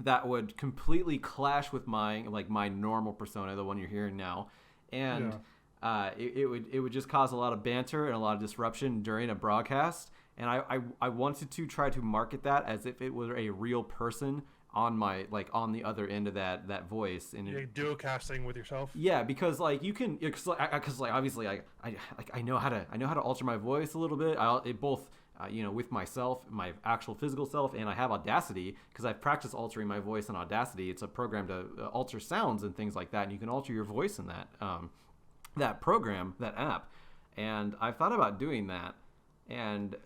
that would completely clash with my normal persona, the one you're hearing now, and Yeah. it would just cause a lot of banter and a lot of disruption during a broadcast. And I wanted to try to market that as if it were a real person on my on the other end of that voice. And Yeah, duo casting with yourself. yeah, because you can, because obviously I know how to alter my voice a little bit. It both with myself, my actual physical self, and I have Audacity because I've practiced altering my voice in Audacity. It's a program to alter sounds and things like that, and you can alter your voice in that program, that app. And I've thought about doing that, and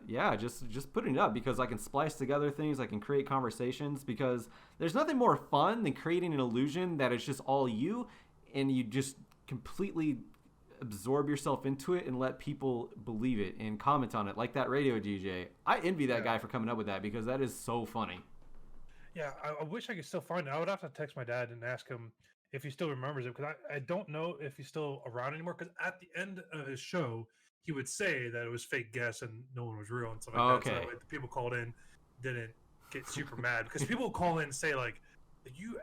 yeah, just putting it up because I can splice together things, I can create conversations, because there's nothing more fun than creating an illusion that it's just all you, and you just completely absorb yourself into it and let people believe it and comment on it, like that radio DJ. I envy that Yeah. guy for coming up with that because that is so funny. Yeah, I wish I could still find it. I would have to text my dad and ask him if he still remembers it because I don't know if he's still around anymore. Because at the end of his show, he would say that it was fake guests and no one was real and stuff like that. So that Okay. way the people called in didn't get super mad because people call in and say like, "You,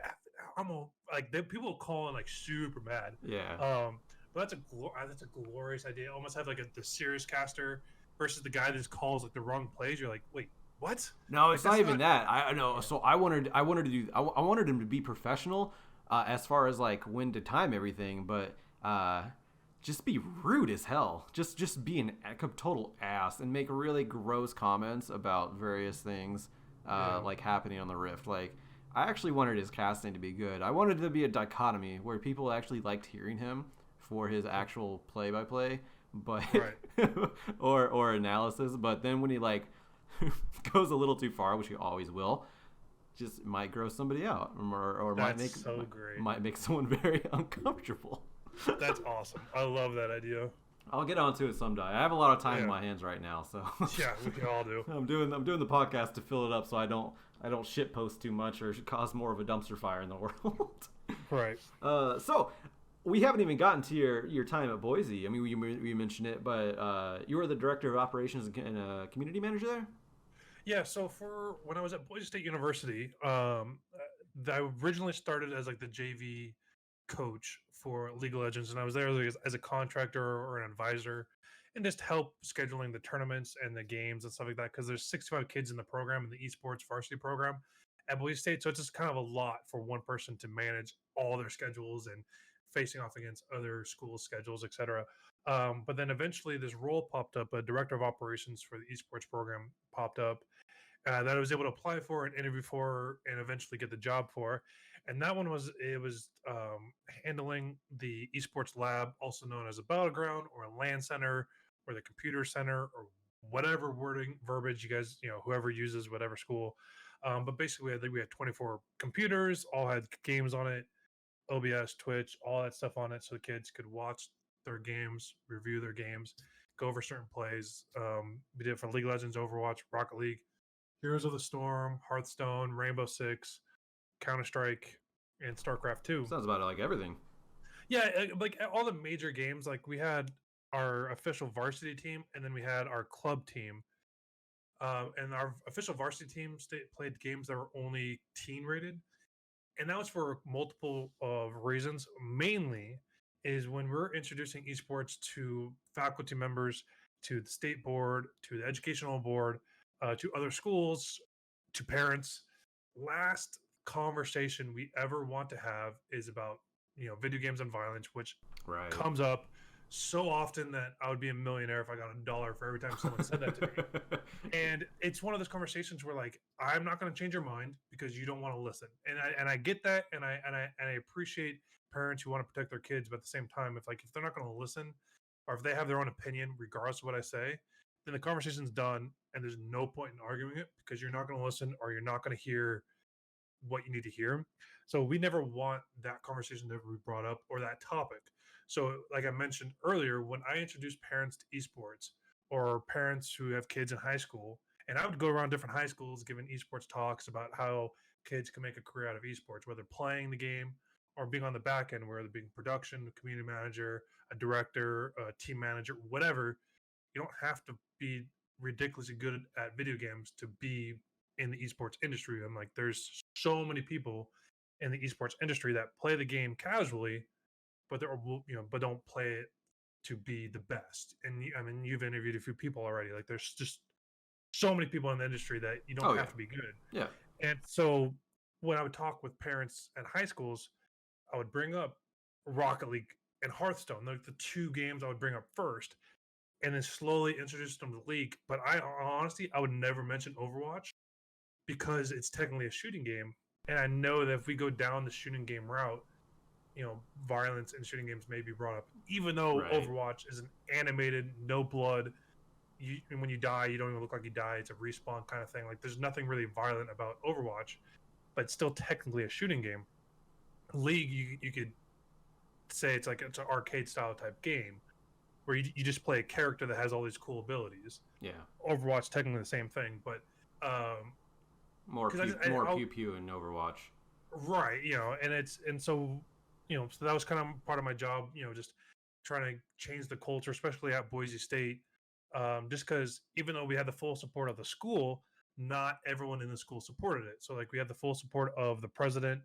I'm a, like," people call in like super mad. Yeah. But that's a glorious idea. Almost have like the serious caster versus the guy that just calls like the wrong plays. You're like, wait, what? No, Like it's not that's even not. that. I know. Yeah. So I wanted to do. I wanted him to be professional, as far as when to time everything, but just be rude as hell. Just be a total ass and make really gross comments about various things, Yeah. happening on the Rift. I actually wanted his casting to be good. I wanted it to be a dichotomy where people actually liked hearing him for his actual play by play, but Right. or analysis. But then when he goes a little too far, which he always will, just might gross somebody out, or That's so great. might make someone very uncomfortable. That's awesome. I love that idea. I'll get onto it someday. I have a lot of time in Yeah. my hands right now, so Yeah, we all do. I'm doing the podcast to fill it up, so I don't shit post too much or cause more of a dumpster fire in the world. Right. So we haven't even gotten to your time at Boise. I mean, we mentioned it, but you were the director of operations and community manager there. Yeah, so for when I was at Boise State University, I originally started as like the JV coach for League of Legends, and I was there as a contractor or an advisor, and just help scheduling the tournaments and the games and stuff like that. Because there's 65 kids in the program, in the esports varsity program at Boise State, so it's just kind of a lot for one person to manage all their schedules and facing off against other schools' schedules, etc. But then eventually, this role popped up. A director of operations for the esports program popped up that I was able to apply for and interview for and eventually get the job for. And that one was handling the esports lab, also known as a battleground or a LAN center or the computer center or whatever wording verbiage you guys, whoever uses whatever school. But basically, I think we had 24 computers, all had games on it, OBS, Twitch, all that stuff on it, so the kids could watch their games, review their games, go over certain plays. We did it for League of Legends, Overwatch, Rocket League, Heroes of the Storm, Hearthstone, Rainbow Six, Counter Strike, and StarCraft 2. Sounds about like everything. Yeah, like all the major games, like we had our official varsity team and then we had our club team. And our official varsity team played games that were only teen rated. And that was for multiple of reasons. Mainly is when we're introducing esports to faculty members, to the state board, to the educational board, to other schools, to parents. Last conversation we ever want to have is about video games and violence, which Right. comes up so often that I would be a millionaire if I got $1 for every time someone said that to me. And it's one of those conversations where like I'm not going to change your mind because you don't want to listen, and I get that, and I appreciate parents who want to protect their kids, but at the same time, if they're not going to listen or if they have their own opinion regardless of what I say, then the conversation's done and there's no point in arguing it because you're not going to listen or you're not going to hear what you need to hear. So we never want that conversation to ever be brought up or that topic. So like I mentioned earlier, when I introduce parents to esports or parents who have kids in high school, and I would go around different high schools giving esports talks about how kids can make a career out of esports, whether playing the game or being on the back end, where they're being production, a community manager, a director, a team manager, whatever. You don't have to be ridiculously good at video games to be in the esports industry. I'm like, there's so many people in the esports industry that play the game casually, but they're but don't play it to be the best. And I mean, you've interviewed a few people already. Like, there's just so many people in the industry that you don't have to be good. Yeah. And so when I would talk with parents at high schools, I would bring up Rocket League and Hearthstone. They're the two games I would bring up first, and then slowly introduce them to the league. But I honestly, I would never mention Overwatch because it's technically a shooting game, and I know that if we go down the shooting game route, violence in shooting games may be brought up. Even though Overwatch is an animated, no blood. When you die, you don't even look like you die. It's a respawn kind of thing. Like, there's nothing really violent about Overwatch, but it's still technically a shooting game. League, you could say it's an arcade style type game where you just play a character that has all these cool abilities. Yeah. Overwatch, technically the same thing, but more pew pew in Overwatch. Right, so that was kind of part of my job, just trying to change the culture, especially at Boise State. Just because even though we had the full support of the school, not everyone in the school supported it. So like we had the full support of the president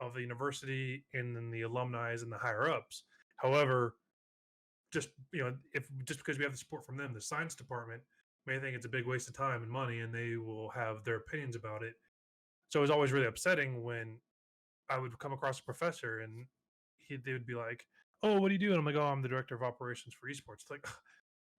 of the university and then the alumni and the higher ups. However, just because we have the support from them, the science department may think it's a big waste of time and money, and they will have their opinions about it. So it was always really upsetting when I would come across a professor and they would be like, "Oh, what do you do?" And I'm like, "Oh, I'm the director of operations for esports." It's like,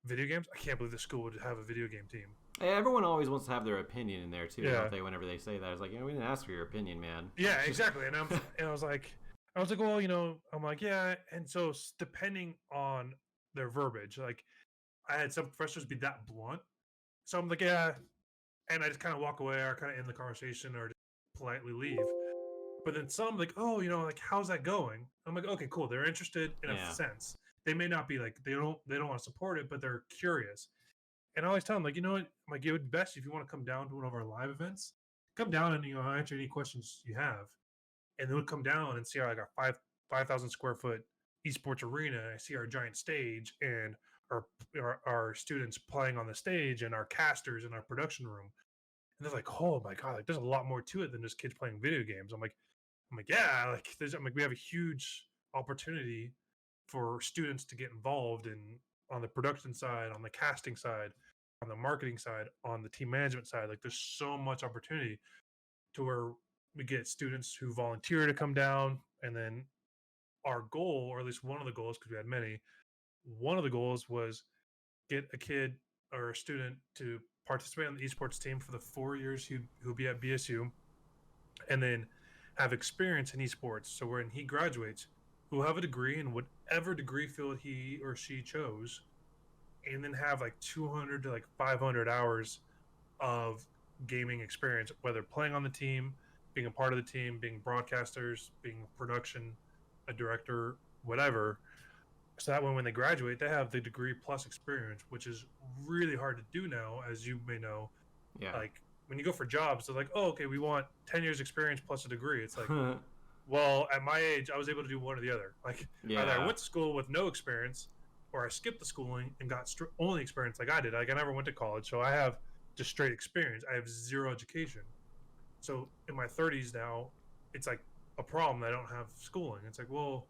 video games? I can't believe the school would have a video game team. Everyone always wants to have their opinion in there too. Yeah. Whenever they say that, it's like, we didn't ask for your opinion, man. Yeah, exactly. And I was like, well, I'm like, yeah. And so depending on their verbiage, like I had some professors be that blunt, so I'm like, yeah, and I just kind of walk away or kind of end the conversation or just politely leave. But then some like, oh, like, how's that going? I'm like, okay, cool. They're interested in a sense. They may not be like they don't want to support it, but they're curious. And I always tell them, like, it would be best if you want to come down to one of our live events, come down and answer any questions you have, and then we'll come down and see our 5,000 square foot esports arena. I see our giant stage and our students playing on the stage and our casters in our production room. And they're like, oh my god, like there's a lot more to it than just kids playing video games. I'm like, yeah, we have a huge opportunity for students to get involved on the production side, on the casting side, on the marketing side, on the team management side. Like there's so much opportunity to where we get students who volunteer to come down. And then our goal, or at least one of the goals, because we had many, one of the goals was get a kid or a student to participate on the esports team for the 4 years who'll be at BSU, and then have experience in esports. So when he graduates, who have a degree in whatever degree field he or she chose, and then have 200 to 500 hours of gaming experience, whether playing on the team, being a part of the team, being broadcasters, being production, a director, whatever. So that when they graduate, they have the degree plus experience, which is really hard to do now, as you may know. Yeah. Like when you go for jobs, they're like, oh, okay, we want 10 years experience plus a degree. It's like, well, at my age, I was able to do one or the other. Either I went to school with no experience, or I skipped the schooling and got only experience like I did. I never went to college, so I have just straight experience. I have zero education. So in my 30s now, it's like a problem that I don't have schooling. It's like, well,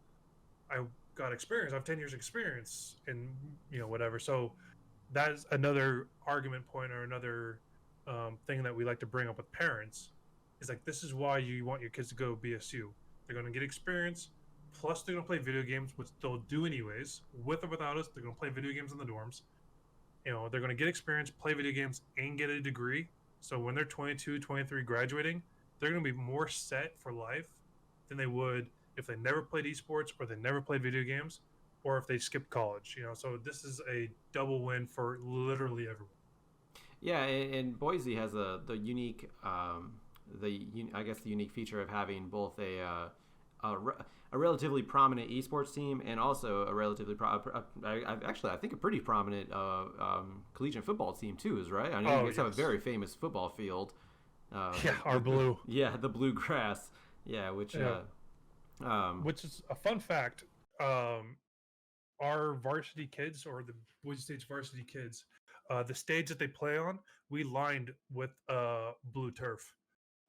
I got experience. I have 10 years experience in whatever. So that is another argument point or another thing that we like to bring up with parents. Is like, this is why you want your kids to go BSU. They're going to get experience, plus they're going to play video games, which they'll do anyways, with or without us. They're going to play video games in the dorms. They're going to get experience, play video games, and get a degree. So when they're 22, 23 graduating, they're going to be more set for life than they would if they never played esports or they never played video games, or if they skipped college. So this is a double win for literally everyone. Yeah, and Boise has the unique, I guess the unique feature of having both a relatively prominent esports team and also a relatively I think a pretty prominent collegiate football team too, is right. I know you guys have a very famous football field. Our blue. Yeah, the blue grass. Yeah, which is a fun fact. Our varsity kids, or the Boise State's varsity kids, the stage that they play on, we lined with blue turf.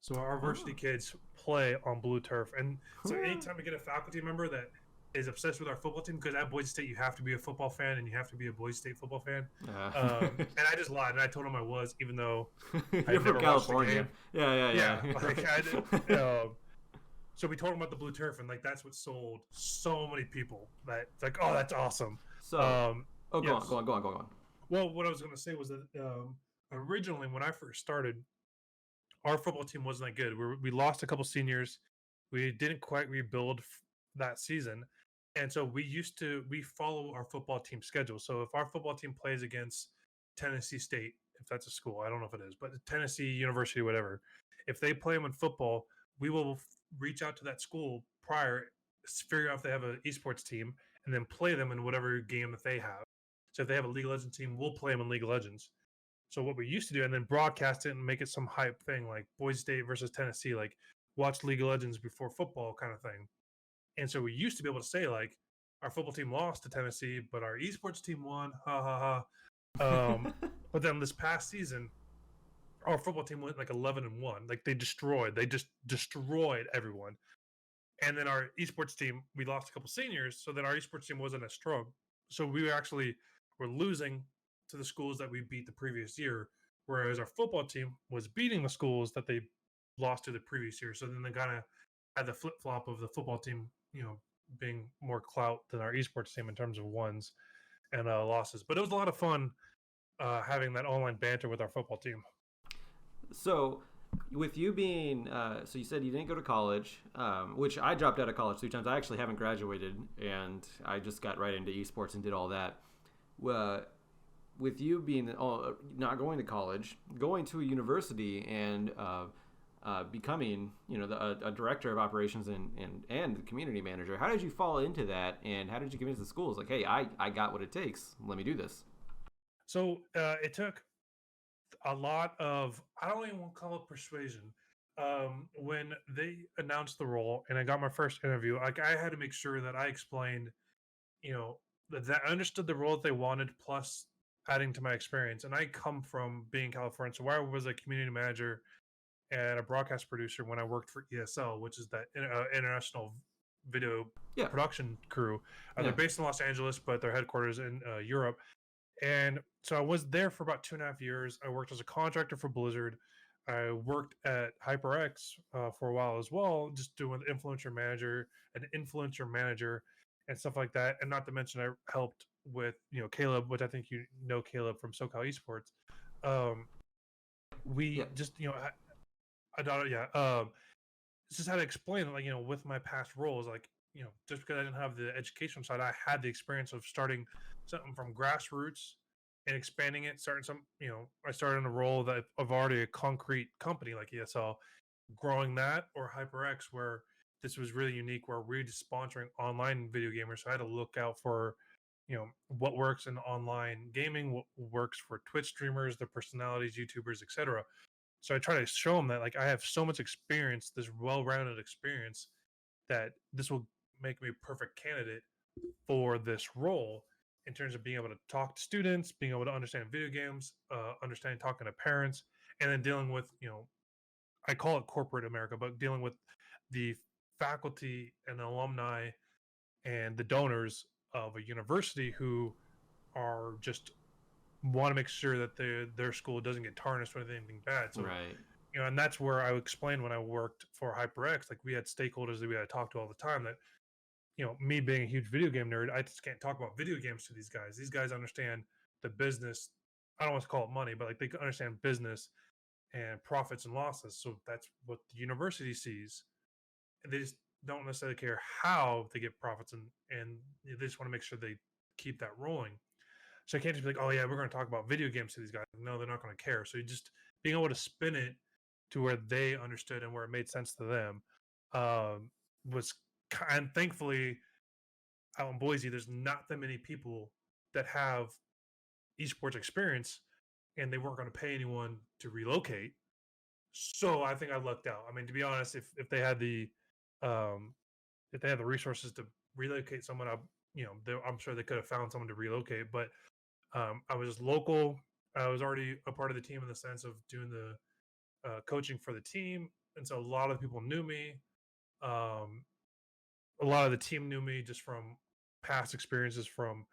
So our varsity Oh. kids play on blue turf, and so anytime we get a faculty member that is obsessed with our football team, because at Boise State you have to be a football fan and you have to be a Boise State football fan. Uh, And I just lied and I told him I was, even though I you're had from never watched the California. game. Yeah, Yeah, yeah, like I did. yeah. So we told him about the blue turf, and like that's what sold so many people. That it's like, oh, that's awesome. So, Um, oh, go on, yes. go on, go on, go on. Well, what I was going to say was that originally when I first started, our football team wasn't that good. We lost a couple seniors. We didn't quite rebuild that season, and so we follow our football team schedule. So if our football team plays against Tennessee State, if that's a school, I don't know if it is, but Tennessee University, whatever, if they play them in football, we will reach out to that school prior, figure out if they have an esports team, and then play them in whatever game that they have. So if they have a League of Legends team, we'll play them in League of Legends. So what we used to do, and then broadcast it and make it some hype thing, like Boise State versus Tennessee, like watch League of Legends before football kind of thing. And so we used to be able to say like our football team lost to Tennessee, but our esports team won. Ha ha ha. But then this past season, our football team went like 11-1. Like they just destroyed everyone. And then our esports team, we lost a couple seniors, so then our esports team wasn't as strong. So we actually were losing to the schools that we beat the previous year, whereas our football team was beating the schools that they lost to the previous year. So then they kind of had the flip flop of the football team, being more clout than our esports team in terms of wins and losses. But it was a lot of fun having that online banter with our football team. So, with you being, so you said you didn't go to college, which I dropped out of college 3 times. I actually haven't graduated, and I just got right into esports and did all that. Uh, with you being not going to college, going to a university and becoming, a director of operations and the community manager, how did you fall into that, and how did you convince the schools like, hey, I got what it takes. Let me do this. So it took a lot of, I don't even want to call it persuasion. When they announced the role and I got my first interview, like I had to make sure that I explained, that I understood the role that they wanted, plus adding to my experience. And I come from being California, so where I was a community manager and a broadcast producer when I worked for ESL, which is that international video Yeah, production crew. They're yeah. based in Los Angeles, but their headquarters in Europe. And so I was there for about 2.5 years. I worked as a contractor for Blizzard. I worked at HyperX for a while as well, just doing influencer manager, and stuff like that. And not to mention, I helped with Caleb, which I think you know Caleb from SoCal Esports. Um, Yeah. we just I don't yeah just had to explain like with my past roles, like just because I didn't have the education side, I had the experience of starting something from grassroots and expanding it, starting some I started in a role that of already a concrete company like ESL, growing that, or HyperX, where this was really unique, where we're just sponsoring online video gamers. So I had to look out for what works in online gaming, what works for Twitch streamers, the personalities, YouTubers, etc. So I try to show them that like I have so much experience, this well-rounded experience, that this will make me a perfect candidate for this role in terms of being able to talk to students, being able to understand video games, understanding talking to parents, and then dealing with I call it corporate America, but dealing with the faculty and alumni and the donors of a university who are just want to make sure that their school doesn't get tarnished with anything bad. So Right. and that's where I explained when I worked for HyperX, like we had stakeholders that we had to talk to all the time. That me being a huge video game nerd, I just can't talk about video games to these guys. These guys understand the business. I don't want to call it money, but like they understand business and profits and losses. So that's what the university sees. And they just don't necessarily care how they get profits, and they just want to make sure they keep that rolling. So I can't just be like, oh yeah, we're going to talk about video games to these guys. No, they're not going to care. So you just being able to spin it to where they understood and where it made sense to them was and thankfully out in Boise, there's not that many people that have esports experience, and they weren't going to pay anyone to relocate. So I think I lucked out. I mean, to be honest, um, if they had the resources to relocate someone, I'm sure they could have found someone to relocate. But I was local. I was already a part of the team in the sense of doing the coaching for the team. and so a lot of people knew me. Um, a lot of the team knew me just from past experiences, from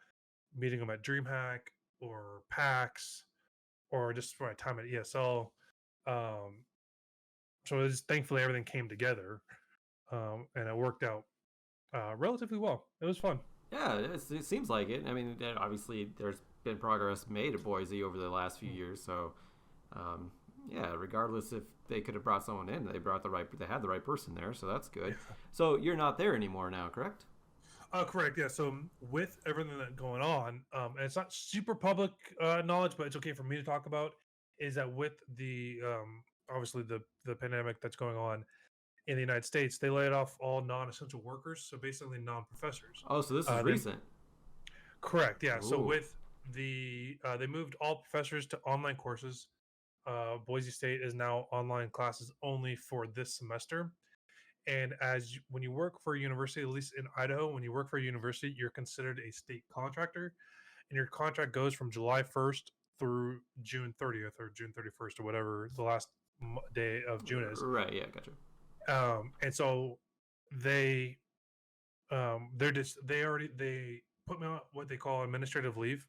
meeting them at DreamHack or PAX, or just for my time at ESL. Um, so it was, thankfully everything came together, and it worked out relatively well. It was fun. Yeah, it seems like it. I mean, obviously, there's been progress made at Boise over the last few years. So, um, yeah, regardless if they could have brought someone in, they had the right person there. So that's good. So you're not there anymore now, correct? Correct. Yeah. So with everything that's going on, and it's not super public knowledge, but it's okay for me to talk about, is that with the obviously the pandemic that's going on in the United States, they laid off all non-essential workers, so basically non-professors. Oh, so this is They recent. correct. Yeah. So Ooh, with they moved all professors to online courses. Boise State is now online classes only for this semester. And when you work for a university, at least in Idaho, when you work for a university, you're considered a state contractor, and your contract goes from July 1st through June 30th or June 31st or whatever the last day of June is. right. Yeah, gotcha. And so they they put me on what they call administrative leave,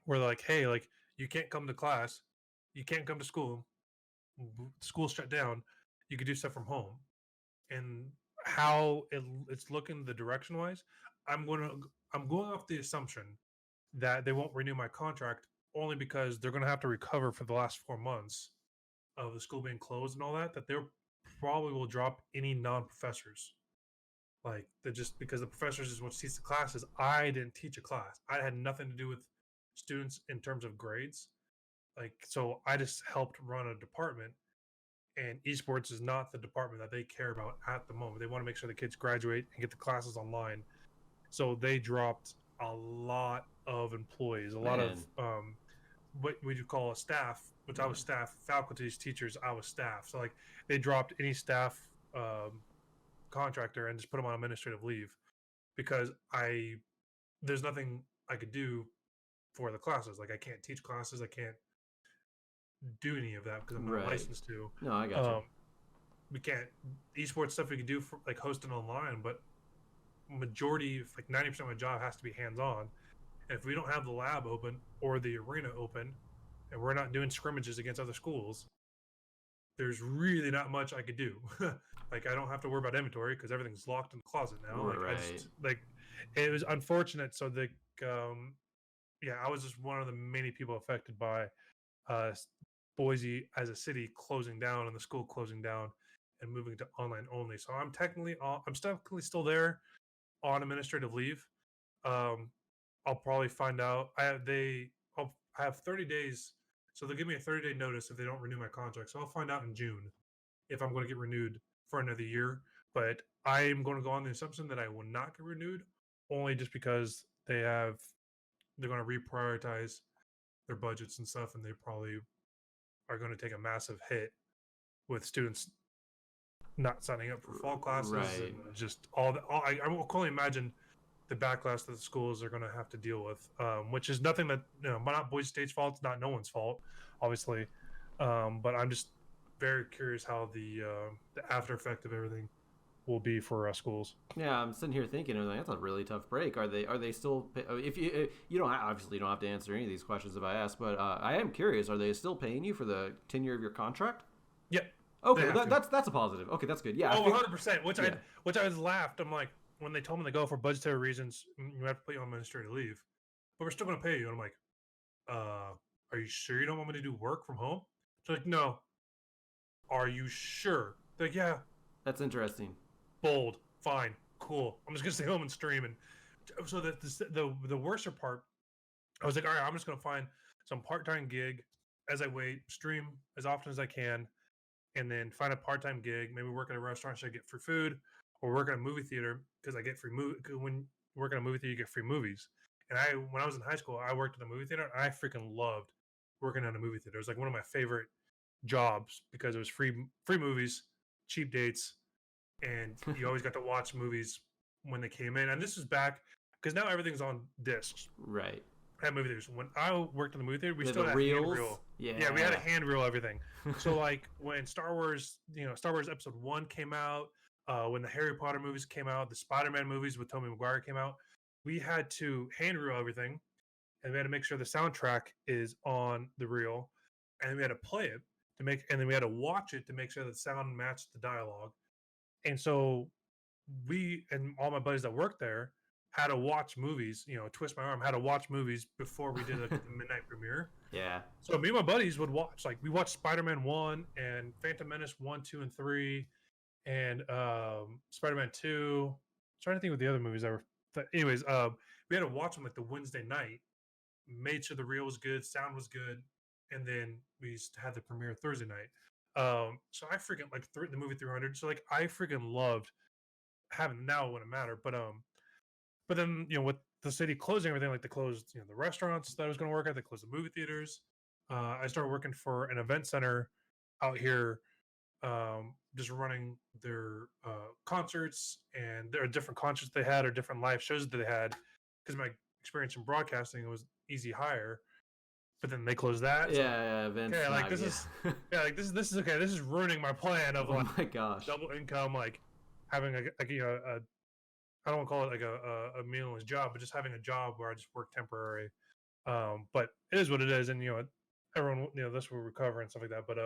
where they're like, hey, like you can't come to class, you can't come to school, school's shut down, you could do stuff from home. And how it's looking the direction wise, I'm going off the assumption that they won't renew my contract only because they're going to have to recover for the last 4 months of the school being closed and all that. That they probably will drop any non-professors, like they just because the professors is what teach the classes. I didn't teach a class. I had nothing to do with students in terms of grades. Like so, I just helped run a department, and esports is not the department that they care about at the moment. They want to make sure the kids graduate and get the classes online. So they dropped a lot of employees, a lot of Man, what we do call a staff, which I was staff, faculties, teachers, I was staff. So like they dropped any staff contractor and just put them on administrative leave because there's nothing I could do for the classes. Like I can't teach classes, I can't do any of that because I'm not right. licensed to. No, I gotcha. Um, we can't esports stuff we can do for like hosting online, but majority, like 90% of my job has to be hands on. And if we don't have the lab open or the arena open, and we're not doing scrimmages against other schools, there's really not much I could do. Like I don't have to worry about inventory because everything's locked in the closet now. Like I Right. just like it was unfortunate. So the yeah, I was just one of the many people affected by uh Boise as a city closing down and the school closing down and moving to online only. So I'm technically still there on administrative leave. Um, I'll probably find out. I have 30 days, so they'll give me a 30-day notice if they don't renew my contract. So I'll find out in June if I'm going to get renewed for another year. But I'm going to go on the assumption that I will not get renewed, only just because they're going to reprioritize their budgets and stuff, and they probably are going to take a massive hit with students not signing up for fall classes Right. and just all the. I can only imagine the backlash that the schools are going to have to deal with, which is nothing that not Boise State's fault. It's not no one's fault, obviously. But I'm just very curious how the after effect of everything will be for schools. Yeah, I'm sitting here thinking, I'm like, that's a really tough break. Are they still? If you don't obviously you don't have to answer any of these questions if I ask, but I am curious. Are they still paying you for the tenure of your contract? Yep, they Okay, have to. that's a positive. Okay, that's good. Yeah, Oh, 100%. yeah, Which I was laughed. I'm like, when they told me to go for budgetary reasons, you have to put you on administrative leave, but we're still going to pay you. And I'm like, are you sure you don't want me to do work from home? They're like, no. Are you sure? They're like, yeah. that's interesting. Bold. Fine. Cool. I'm just gonna stay home and stream. And so the worser part, I was like, all right, I'm just gonna find some part-time gig as I wait, stream as often as I can, and then find a part-time gig. Maybe work at a restaurant so I get free food, or work at a movie theater because I get free movie. When you work at a movie theater, you get free movies. And when I was in high school, I worked at a movie theater. And I freaking loved working at a movie theater. It was like one of my favorite jobs because it was free movies, cheap dates, and you always got to watch movies when they came in. And this was back because now everything's on discs. Right. at movie theaters. When I worked in the movie theater, we The still had reels? hand reel. Yeah. Yeah, we had a hand reel everything. So like when Star Wars Episode 1 came out, when the Harry Potter movies came out, the Spider-Man movies with Tobey Maguire came out, we had to hand reel everything, and we had to make sure the soundtrack is on the reel, and we had to play it and then we had to watch it to make sure the sound matched the dialogue. And so we and all my buddies that worked there had to watch movies, twist my arm, had to watch movies before we did like the midnight premiere. Yeah. So me and my buddies would watch, like we watched Spider-Man 1 and Phantom Menace 1, 2, and 3, and Spider-Man 2. I'm trying to think of the other movies that were. But anyways, we had to watch them like the Wednesday night, made sure the reel was good, sound was good, and then we had the premiere Thursday night. So I freaking like the movie 300. So like I freaking loved having, now it wouldn't matter, but then with the city closing everything, like they closed the restaurants that I was going to work at, they closed the movie theaters. I started working for an event center out here, just running their concerts, and there are different concerts they had or different live shows that they had, because my experience in broadcasting, it was easy hire. But then they closed that. So, Yeah, events. okay, like this is like this is okay. This is ruining my plan of Oh my gosh. double income, like having a I don't want to call it like a meaningless job, but just having a job where I just work temporary. But it is what it is, and everyone this will recover and stuff like that. But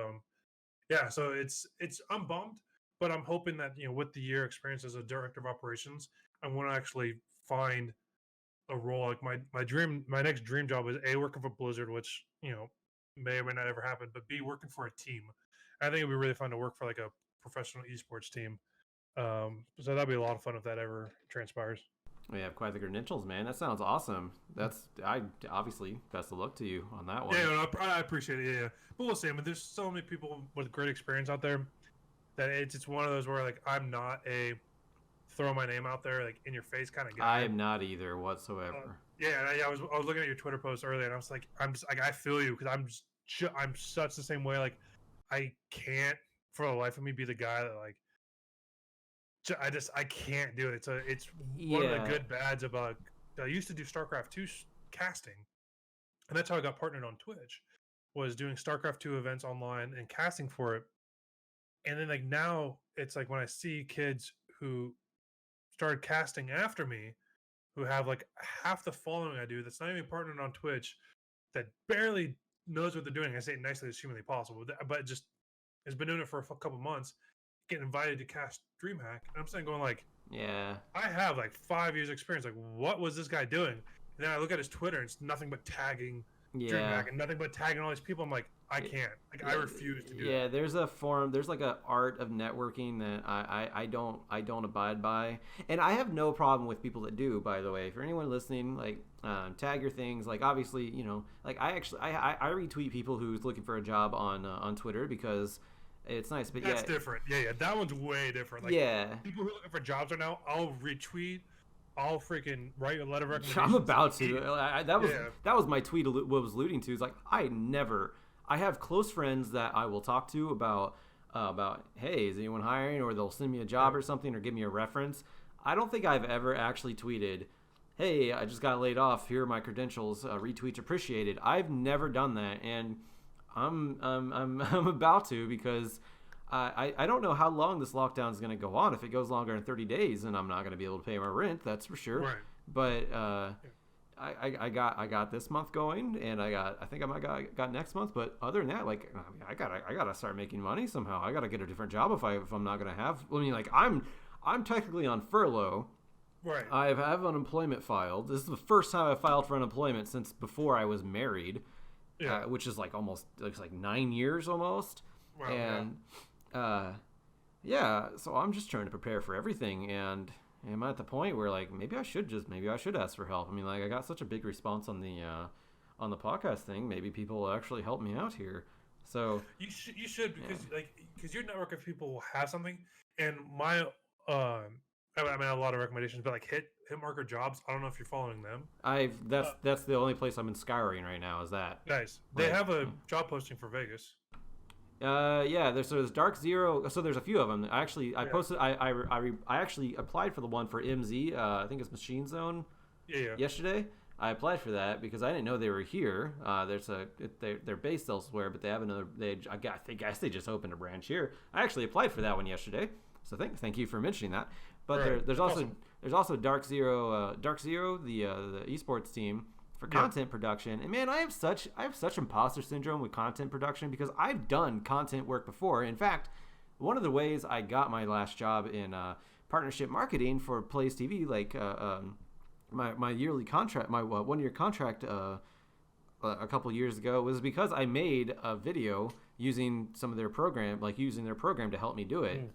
yeah, so it's I'm bummed, but I'm hoping that with the year experience as a director of operations, I want to actually find a role. Like my next dream job is A, working for Blizzard, which may or may not ever happen, but B, working for a team. I think it'd be really fun to work for like a professional esports team. So that'd be a lot of fun if that ever transpires. We have quite the credentials, man. That sounds awesome. I obviously best of luck to you on that one. Yeah, no, I appreciate it. Yeah, but we'll see. I mean, there's so many people with great experience out there that it's one of those where like I'm not a throw my name out there like in your face kind of guy. I am not either whatsoever. Yeah, and I was looking at your Twitter post earlier, and I was like, I'm just like, I feel you, because I'm such the same way. Like, I can't for the life of me be the guy that like I can't do it. It's one of the good bads about. I used to do StarCraft 2 casting, and that's how I got partnered on Twitch. Was doing StarCraft 2 events online and casting for it, and then like now it's like when I see kids who started casting after me, who have like half the following I do, that's not even partnered on Twitch, that barely knows what they're doing. I say it nicely as humanly possible, but just has been doing it for a couple months, getting invited to cast DreamHack. And I'm saying, going like, yeah, I have like 5 years experience. Like, what was this guy doing? And then I look at his Twitter, and it's nothing but tagging DreamHack and nothing but tagging all these people. I'm like, I can't. Like, I refuse to do that. Yeah, there's a form. There's like a art of networking that I don't abide by, and I have no problem with people that do. By the way, for anyone listening, like tag your things. Like obviously, like I retweet people who's looking for a job on Twitter because it's nice. But that's different. Yeah, that one's way different. Like, people who are looking for jobs right now, I'll retweet. I'll freaking write a letter of recommendation. I'm about to. That was my tweet. What was alluding to is like I have close friends that I will talk to about hey, is anyone hiring, or they'll send me a job or something, or give me a reference. I don't think I've ever actually tweeted, hey, I just got laid off, here are my credentials, retweets appreciated. I've never done that, and I'm about to, because I don't know how long this lockdown is going to go on. If it goes longer than 30 days, then I'm not going to be able to pay my rent, that's for sure. Right. But I got this month going, and I think I might got next month. But other than that, like I gotta start making money somehow. I gotta get a different job if I'm not gonna have. I mean, like I'm technically on furlough. Right. I have unemployment filed. This is the first time I've filed for unemployment since before I was married. Yeah. Which is like almost looks like 9 years almost. Wow, and so I'm just trying to prepare for everything, and I'm at the point where like maybe I should ask for help. I mean, like I got such a big response on the podcast thing. Maybe people will actually help me out here. So you should because your network of people will have something. And my I have a lot of recommendations, but like hit marker jobs. I don't know if you're following them. That's the only place I'm in scouring right now. Is that nice? They have a job posting for Vegas. There's Dark Zero. So there's a few of them. I posted. I actually applied for the one for MZ. I think it's Machine Zone. Yeah. Yesterday. I applied for that because I didn't know they were here. They're based elsewhere, but they have another. I guess they just opened a branch here. I actually applied for that one yesterday, so thank you for mentioning that. But Right. there's also Dark Zero, the esports team for content production. And man, I have such imposter syndrome with content production because I've done content work before. In fact, one of the ways I got my last job in partnership marketing for Plays TV, like my yearly contract, my 1 year contract a couple years ago, was because I made a video using some of their program, using their program to help me do it.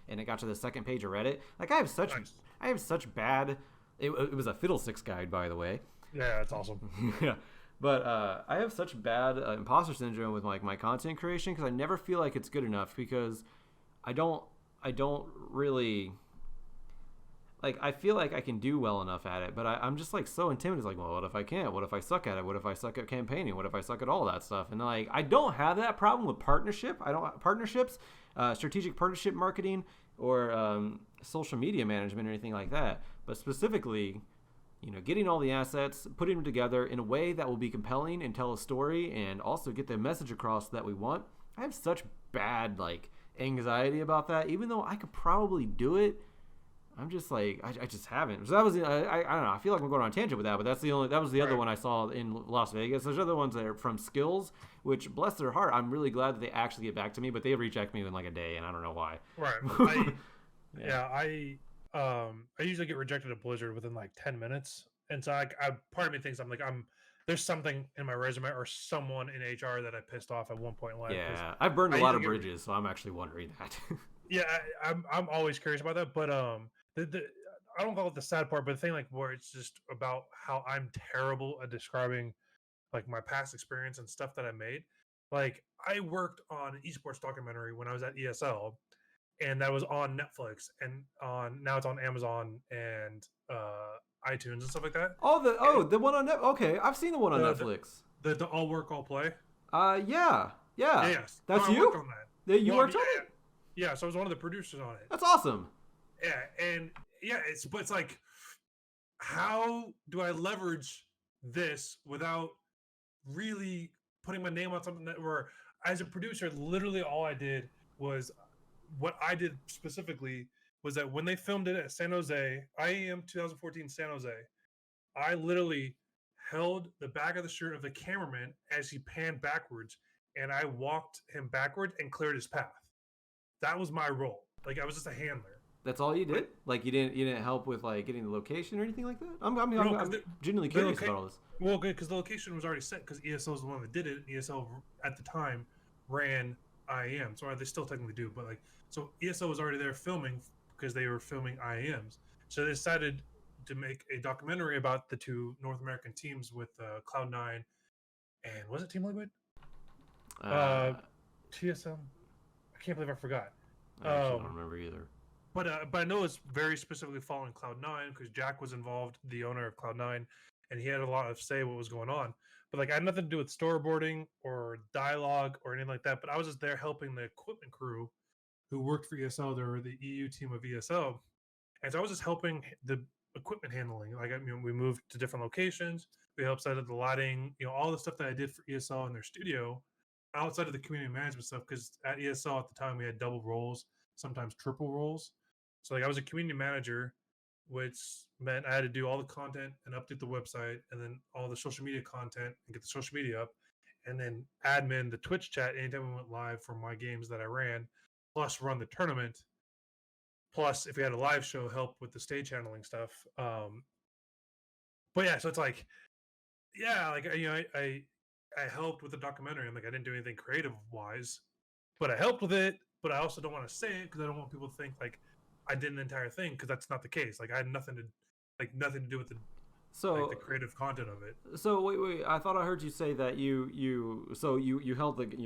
And it got to the second page of Reddit. Like I have such bad. It was a fiddlesticks guide, by the way. Yeah, that's awesome. Yeah. But I have such bad imposter syndrome with my content creation because I never feel like it's good enough because I don't really I feel like I can do well enough at it, but I'm just so intimidated. Well, what if I can't? What if I suck at it? What if I suck at campaigning? What if I suck at all that stuff? And I don't have that problem with partnerships, strategic partnership marketing, or social media management or anything like that. But specifically, getting all the assets, putting them together in a way that will be compelling and tell a story, and also get the message across that we want. I have such bad anxiety about that, even though I could probably do it. I'm just I just haven't. So that was I don't know. I feel like I'm going on a tangent with that, but that was the other one I saw in Las Vegas. There's other ones that are from Skills, which bless their heart, I'm really glad that they actually get back to me, but they reject me in a day, and I don't know why. Right. I usually get rejected at Blizzard within 10 minutes, and so part of me thinks there's something in my resume or someone in HR that I pissed off at one point in life. Yeah, I've burned a lot of bridges, so I'm actually wondering that. Yeah, I'm always curious about that, but I don't call it the sad part, but the thing where it's just about how I'm terrible at describing my past experience and stuff that I made. I worked on an esports documentary when I was at ESL, and that was on Netflix and now it's on Amazon and iTunes and stuff like that. The one on Netflix. Okay, I've seen the one on Netflix. The all work all play. Yeah. Yes, that's you. Worked on that. You worked on it. Yeah, so I was one of the producers on it. That's awesome. Yeah, and it's how do I leverage this without really putting my name on something where, as a producer, literally all I did was what I did specifically was that when they filmed it at San Jose, IEM 2014 San Jose, I literally held the back of the shirt of the cameraman as he panned backwards, and I walked him backward and cleared his path. That was my role. I was just a handler. That's all you did? You didn't help with getting the location or anything like that? I'm genuinely curious about all this. Well, good, because the location was already set because ESL was the one that did it. ESL at the time ran IEM, so they still technically do, but so ESL was already there filming because they were filming IEMs. So they decided to make a documentary about the two North American teams with Cloud9 and was it Team Liquid? TSM. I can't believe I forgot. I actually don't remember either. But I know it's very specifically following Cloud9 because Jack was involved, the owner of Cloud9, and he had a lot of say what was going on. But I had nothing to do with storyboarding or dialogue or anything like that. But I was just there helping the equipment crew who worked for ESL. They were the EU team of ESL, and so I was just helping the equipment handling. We moved to different locations. We helped set up the lighting, all the stuff that I did for ESL in their studio, outside of the community management stuff. Because at ESL at the time we had double roles, sometimes triple roles. So I was a community manager, which meant I had to do all the content and update the website, and then all the social media content and get the social media up, and then admin the Twitch chat anytime we went live for my games that I ran, plus run the tournament, plus if we had a live show, help with the stage handling stuff. But yeah, so it's I helped with the documentary. I didn't do anything creative wise, but I helped with it. But I also don't want to say it because I don't want people to think I did an entire thing, because that's not the case. I had nothing to do with the creative content of it. So wait, I thought I heard you say that you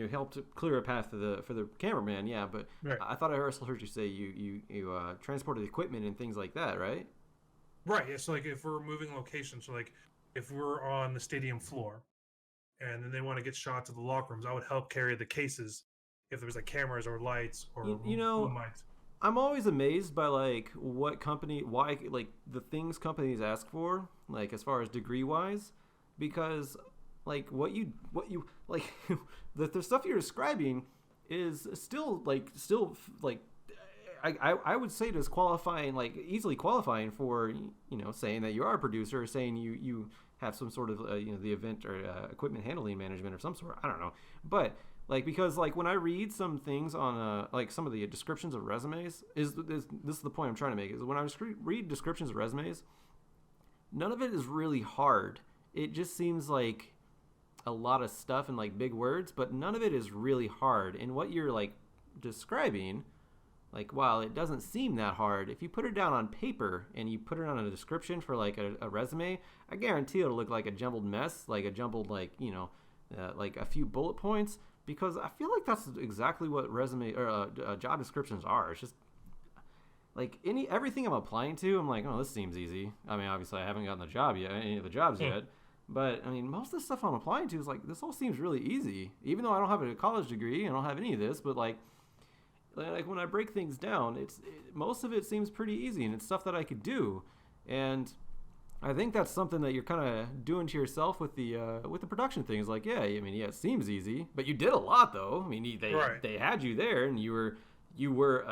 helped clear a path for the cameraman, yeah, but right. I thought I also heard you say you transported equipment and things like that, right? Right. Yeah. So if we're moving locations, so if we're on the stadium floor, and then they want to get shots of the locker rooms, I would help carry the cases if there was cameras or lights or mics. I'm always amazed by why the things companies ask for like as far as degree wise, because like what you like the stuff you're describing is still I would say it is qualifying, like easily qualifying for, you know, saying that you are a producer, or saying you have some sort of you know, the event or equipment handling management or some sort. I don't know, but like, because like when I read some things on like some of the descriptions of resumes, is this is the point I'm trying to make, is when I read descriptions of resumes, none of it is really hard. It just seems like a lot of stuff and like big words, but none of it is really hard. And what you're like describing, like, while it doesn't seem that hard, if you put it down on paper and you put it on a description for like a resume, I guarantee it'll look like a jumbled mess, like a jumbled, like, you know, like a few bullet points, because I feel like that's exactly what resume or job descriptions are. It's just like everything I'm applying to, I'm like, oh, this seems easy. I mean, obviously I haven't gotten the job yet, any of the jobs yet, but I mean, most of the stuff I'm applying to is like, this all seems really easy, even though I don't have a college degree, I don't have any of this, but like when I break things down, most of it seems pretty easy, and it's stuff that I could do. And I think that's something that you're kind of doing to yourself with the production things. Like, yeah, I mean, yeah, it seems easy, but you did a lot though. I mean, they had you there, and you were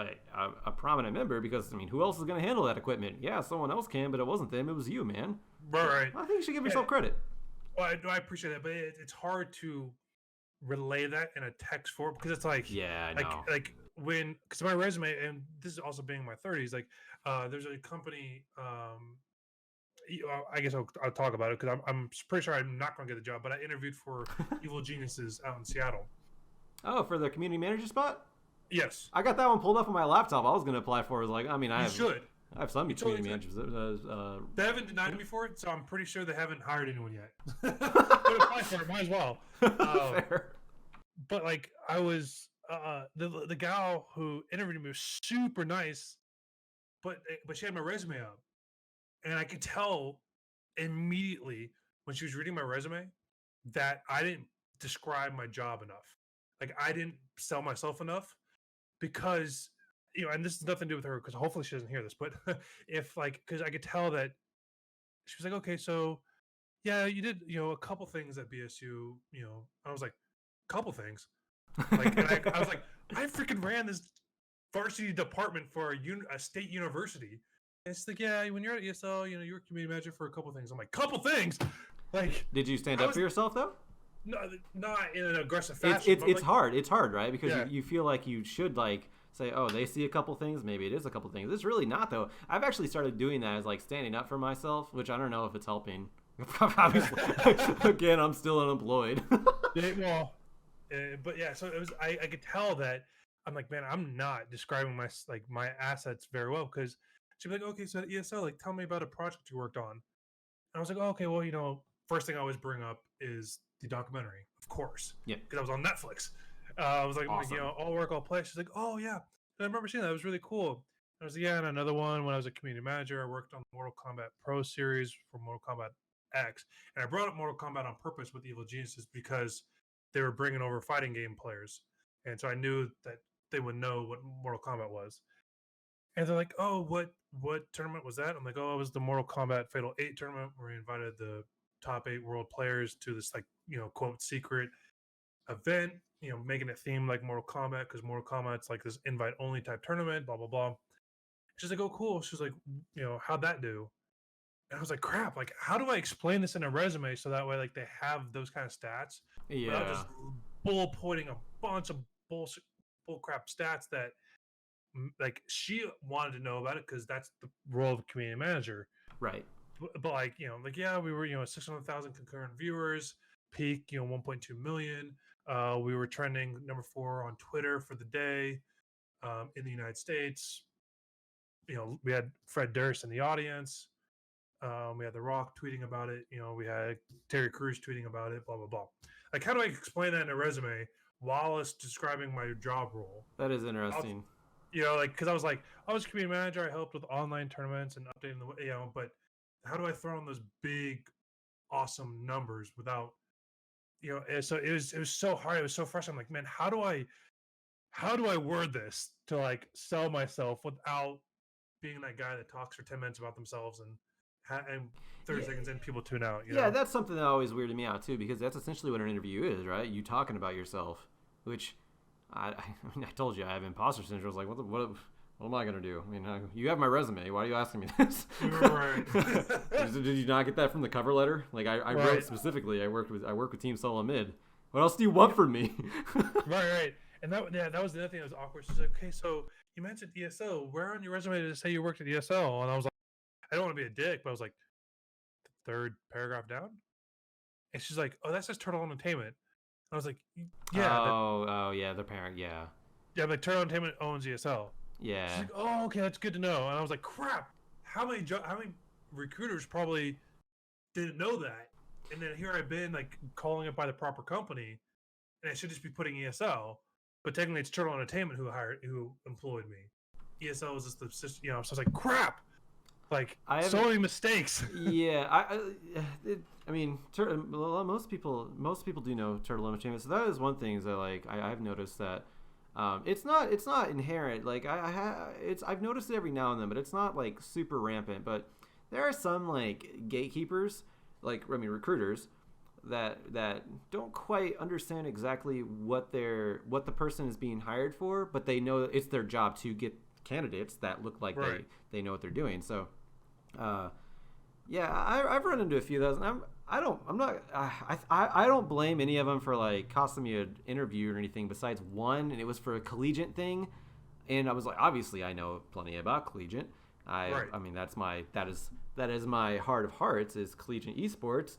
a prominent member, because I mean, who else is going to handle that equipment? Yeah, someone else can, but it wasn't them, it was you, man. Right. I think you should give yourself credit. Well, I appreciate that, but it's hard to relay that in a text form, because it's like, yeah, I know. Like when, because my resume, and this is also being in my 30s, like there's a company, I guess I'll talk about it, because I'm pretty sure I'm not going to get the job, but I interviewed for Evil Geniuses out in Seattle. Oh, for the community manager spot? Yes. I got that one pulled up on my laptop. I was going to apply for it. I was like, I mean, I have some community managers. They haven't denied me for it, so I'm pretty sure they haven't hired anyone yet. But apply for it, might as well. Fair. But like, I was the gal who interviewed me was super nice, but she had my resume up, and I could tell immediately when she was reading my resume that I didn't describe my job enough. Like, I didn't sell myself enough, because, you know, and this has nothing to do with her, because hopefully she doesn't hear this, but if like, because I could tell that she was like, okay, so yeah, you did, you know, a couple things at BSU, you know. I was like, couple things, like, and I was like, I freaking ran this varsity department for a state university. And it's like, yeah, when you're at ESL, you know, you were community manager for a couple things. I'm like, couple things, like. Did you stand up for yourself though? No, not in an aggressive fashion. It's hard. It's hard, right? Because you feel like you should like say, oh, they see a couple things, maybe it is a couple things. It's really not though. I've actually started doing that as like standing up for myself, which I don't know if it's helping. Obviously, again, I'm still unemployed. But yeah, so it was. I could tell that I'm like, man, I'm not describing my assets very well, because she'd be like, okay, so at ESL, like, tell me about a project you worked on. And I was like, oh, okay, well, you know, first thing I always bring up is the documentary, of course, yeah, because I was on Netflix. I was like, awesome. You know, all work, all play. She's like, oh yeah, and I remember seeing that. It was really cool. I was like, yeah, and another one when I was a community manager, I worked on the Mortal Kombat Pro series for Mortal Kombat X, and I brought up Mortal Kombat on purpose with Evil Geniuses because they were bringing over fighting game players, and so I knew that they would know what Mortal Kombat was. And they're like, oh, what tournament was that? I'm like, oh, it was the Mortal Kombat Fatal 8 tournament where we invited the top 8 world players to this, like, you know, quote, secret event, you know, making it themed like Mortal Kombat, because Mortal Kombat's like this invite only type tournament, blah blah blah. She's like, oh, cool. She's like, you know, how'd that do? And I was like, crap, like, how do I explain this in a resume so that way, like, they have those kind of stats without just bullet pointing a bunch of bull crap stats that, like, she wanted to know about it, because that's the role of a community manager, right? But like, you know, like, yeah, we were, you know, 600,000 concurrent viewers, peak, you know, 1.2 million. We were trending number 4 on Twitter for the day, in the United States. You know, we had Fred Durst in the audience. We had The Rock tweeting about it. You know, we had Terry Crews tweeting about it. Blah blah blah. Like, how do I explain that in a resume while it's describing my job role? That is interesting. You know, like, because I was like, I was community manager. I helped with online tournaments and updating the, you know, but how do I throw in those big, awesome numbers without, you know? So it was so hard. It was so frustrating. I'm like, man, how do I word this to like sell myself without being that guy that talks for 10 minutes about themselves and and 30 Yeah, seconds in, people tune out. You yeah, know. that's something that always weirded me out too, because that's essentially what an interview is, right? You talking about yourself, which I mean, I told you I have imposter syndrome. I was like, what am I gonna do? I mean, you have my resume. Why are you asking me this? Right. Did you not get that from the cover letter? Like I wrote Right. specifically. I work with Team Solo Mid. What else do you want from me? Right. Right. And that was the other thing that was awkward. She's like, okay, so you mentioned ESL. Where on your resume did it say you worked at ESL? And I was like, I don't want to be a dick, but I was like, third paragraph down. And she's like, oh, that says Turtle Entertainment. I was like, yeah, that Oh, yeah, the parent, yeah, yeah, but Turtle Entertainment owns ESL. She's yeah, like, oh, okay, that's good to know. And I was like, crap, how many recruiters probably didn't know that? And then here I've been like calling it by the proper company, and I should just be putting ESL, but technically it's Turtle Entertainment who employed me. ESL was just the system, you know. So I was like, crap, like I so haven't. many mistakes. Yeah, I mean, most people do know Turtle Entertainment, so that is one thing is that like I've noticed that it's not inherent. Like I've noticed it every now and then, but it's not like super rampant. But there are some like gatekeepers, like I mean recruiters, that don't quite understand exactly what the person is being hired for, but they know it's their job to get candidates that look like Right. they know what they're doing. So. Uh, yeah, I've run into a few of those, and I don't blame any of them for like costing me an interview or anything. Besides one, and it was for a collegiate thing, and I was like, obviously I know plenty about collegiate. Right. I mean that is my heart of hearts is collegiate esports,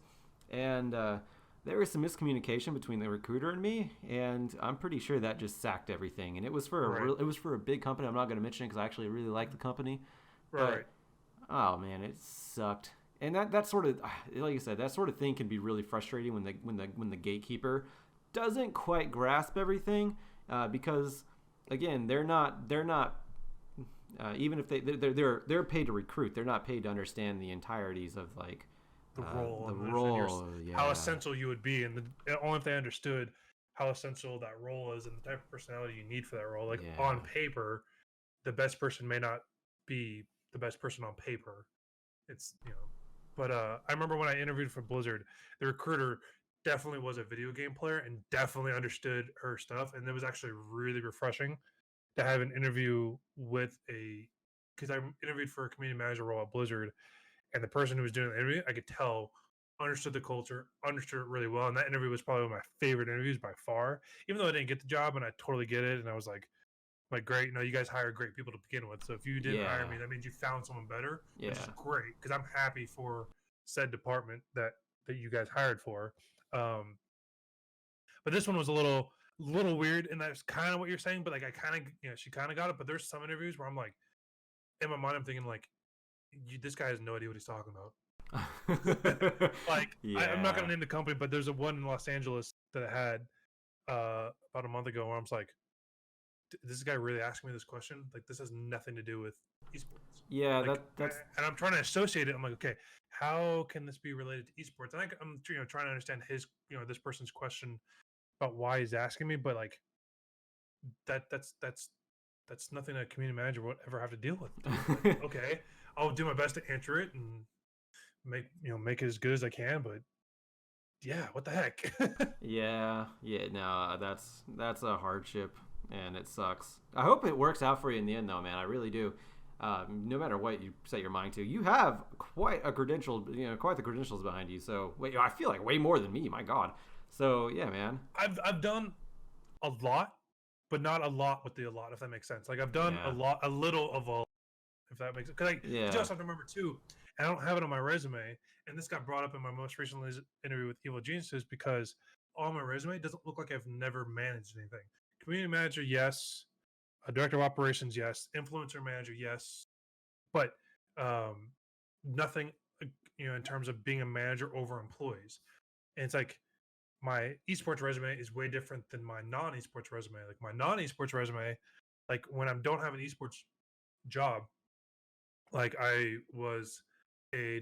and there was some miscommunication between the recruiter and me, and I'm pretty sure that just sacked everything. And Right. it was for a big company. I'm not going to mention it because I actually really like the company, Right. but oh man, it sucked. And that sort of, like you said, that sort of thing can be really frustrating when the gatekeeper doesn't quite grasp everything, because again, they're not even if they're paid to recruit, they're not paid to understand the entirities of like The role the and understand role. how Yeah, essential you would be, and only if they understood how essential that role is and the type of personality you need for that role. Like on yeah, paper, the best person may not be the best person on paper. It's you know, but I remember when I interviewed for Blizzard, the recruiter definitely was a video game player and definitely understood her stuff, and it was actually really refreshing to have an interview with a because I interviewed for a community manager role at Blizzard, and the person who was doing the interview, I could tell understood the culture, understood it really well, and that interview was probably one of my favorite interviews by far. Even though I didn't get the job, and I totally get it, and I was like great, you guys hire great people to begin with. So if you didn't hire yeah, me, that means you found someone better, which is yeah. great because I'm happy for said department that you guys hired for. Um, but this one was a little weird, and that's kind of what you're saying. But like I kind of she kind of got it. But there's some interviews where I'm like in my mind I'm thinking like this guy has no idea what he's talking about. Like I'm not gonna Yeah. name the company, but there's a one in Los Angeles that I had about a month ago where I was like, this guy really asking me this question? Like this has nothing to do with esports. Yeah, Like, that's and I'm trying to associate it. I'm like, okay, how can this be related to esports? And I'm trying to understand his this person's question about why he's asking me, but like that's nothing a community manager would ever have to deal with, dude. Like, okay, I'll do my best to answer it and make it as good as I can, but yeah, what the heck? Yeah, yeah, no, that's a hardship, and it sucks. I hope it works out for you in the end, though, man. I really do. No matter what you set your mind to, you have quite a credential, quite the credentials behind you. So, wait, I feel like way more than me. My God. So, yeah, man. I've done a lot, but not a lot with the a lot, if that makes sense. Like I've done Yeah, a little of a, if that makes sense. Because you yeah, also have to remember too, and I don't have it on my resume, and this got brought up in my most recent interview with Evil Geniuses because on my resume it doesn't look like I've never managed anything. Community manager, yes. A director of operations, yes. Influencer manager, yes. But um, nothing, in terms of being a manager over employees. And it's like my esports resume is way different than my non-esports resume. Like my non-esports resume, like when I don't have an esports job, like I was a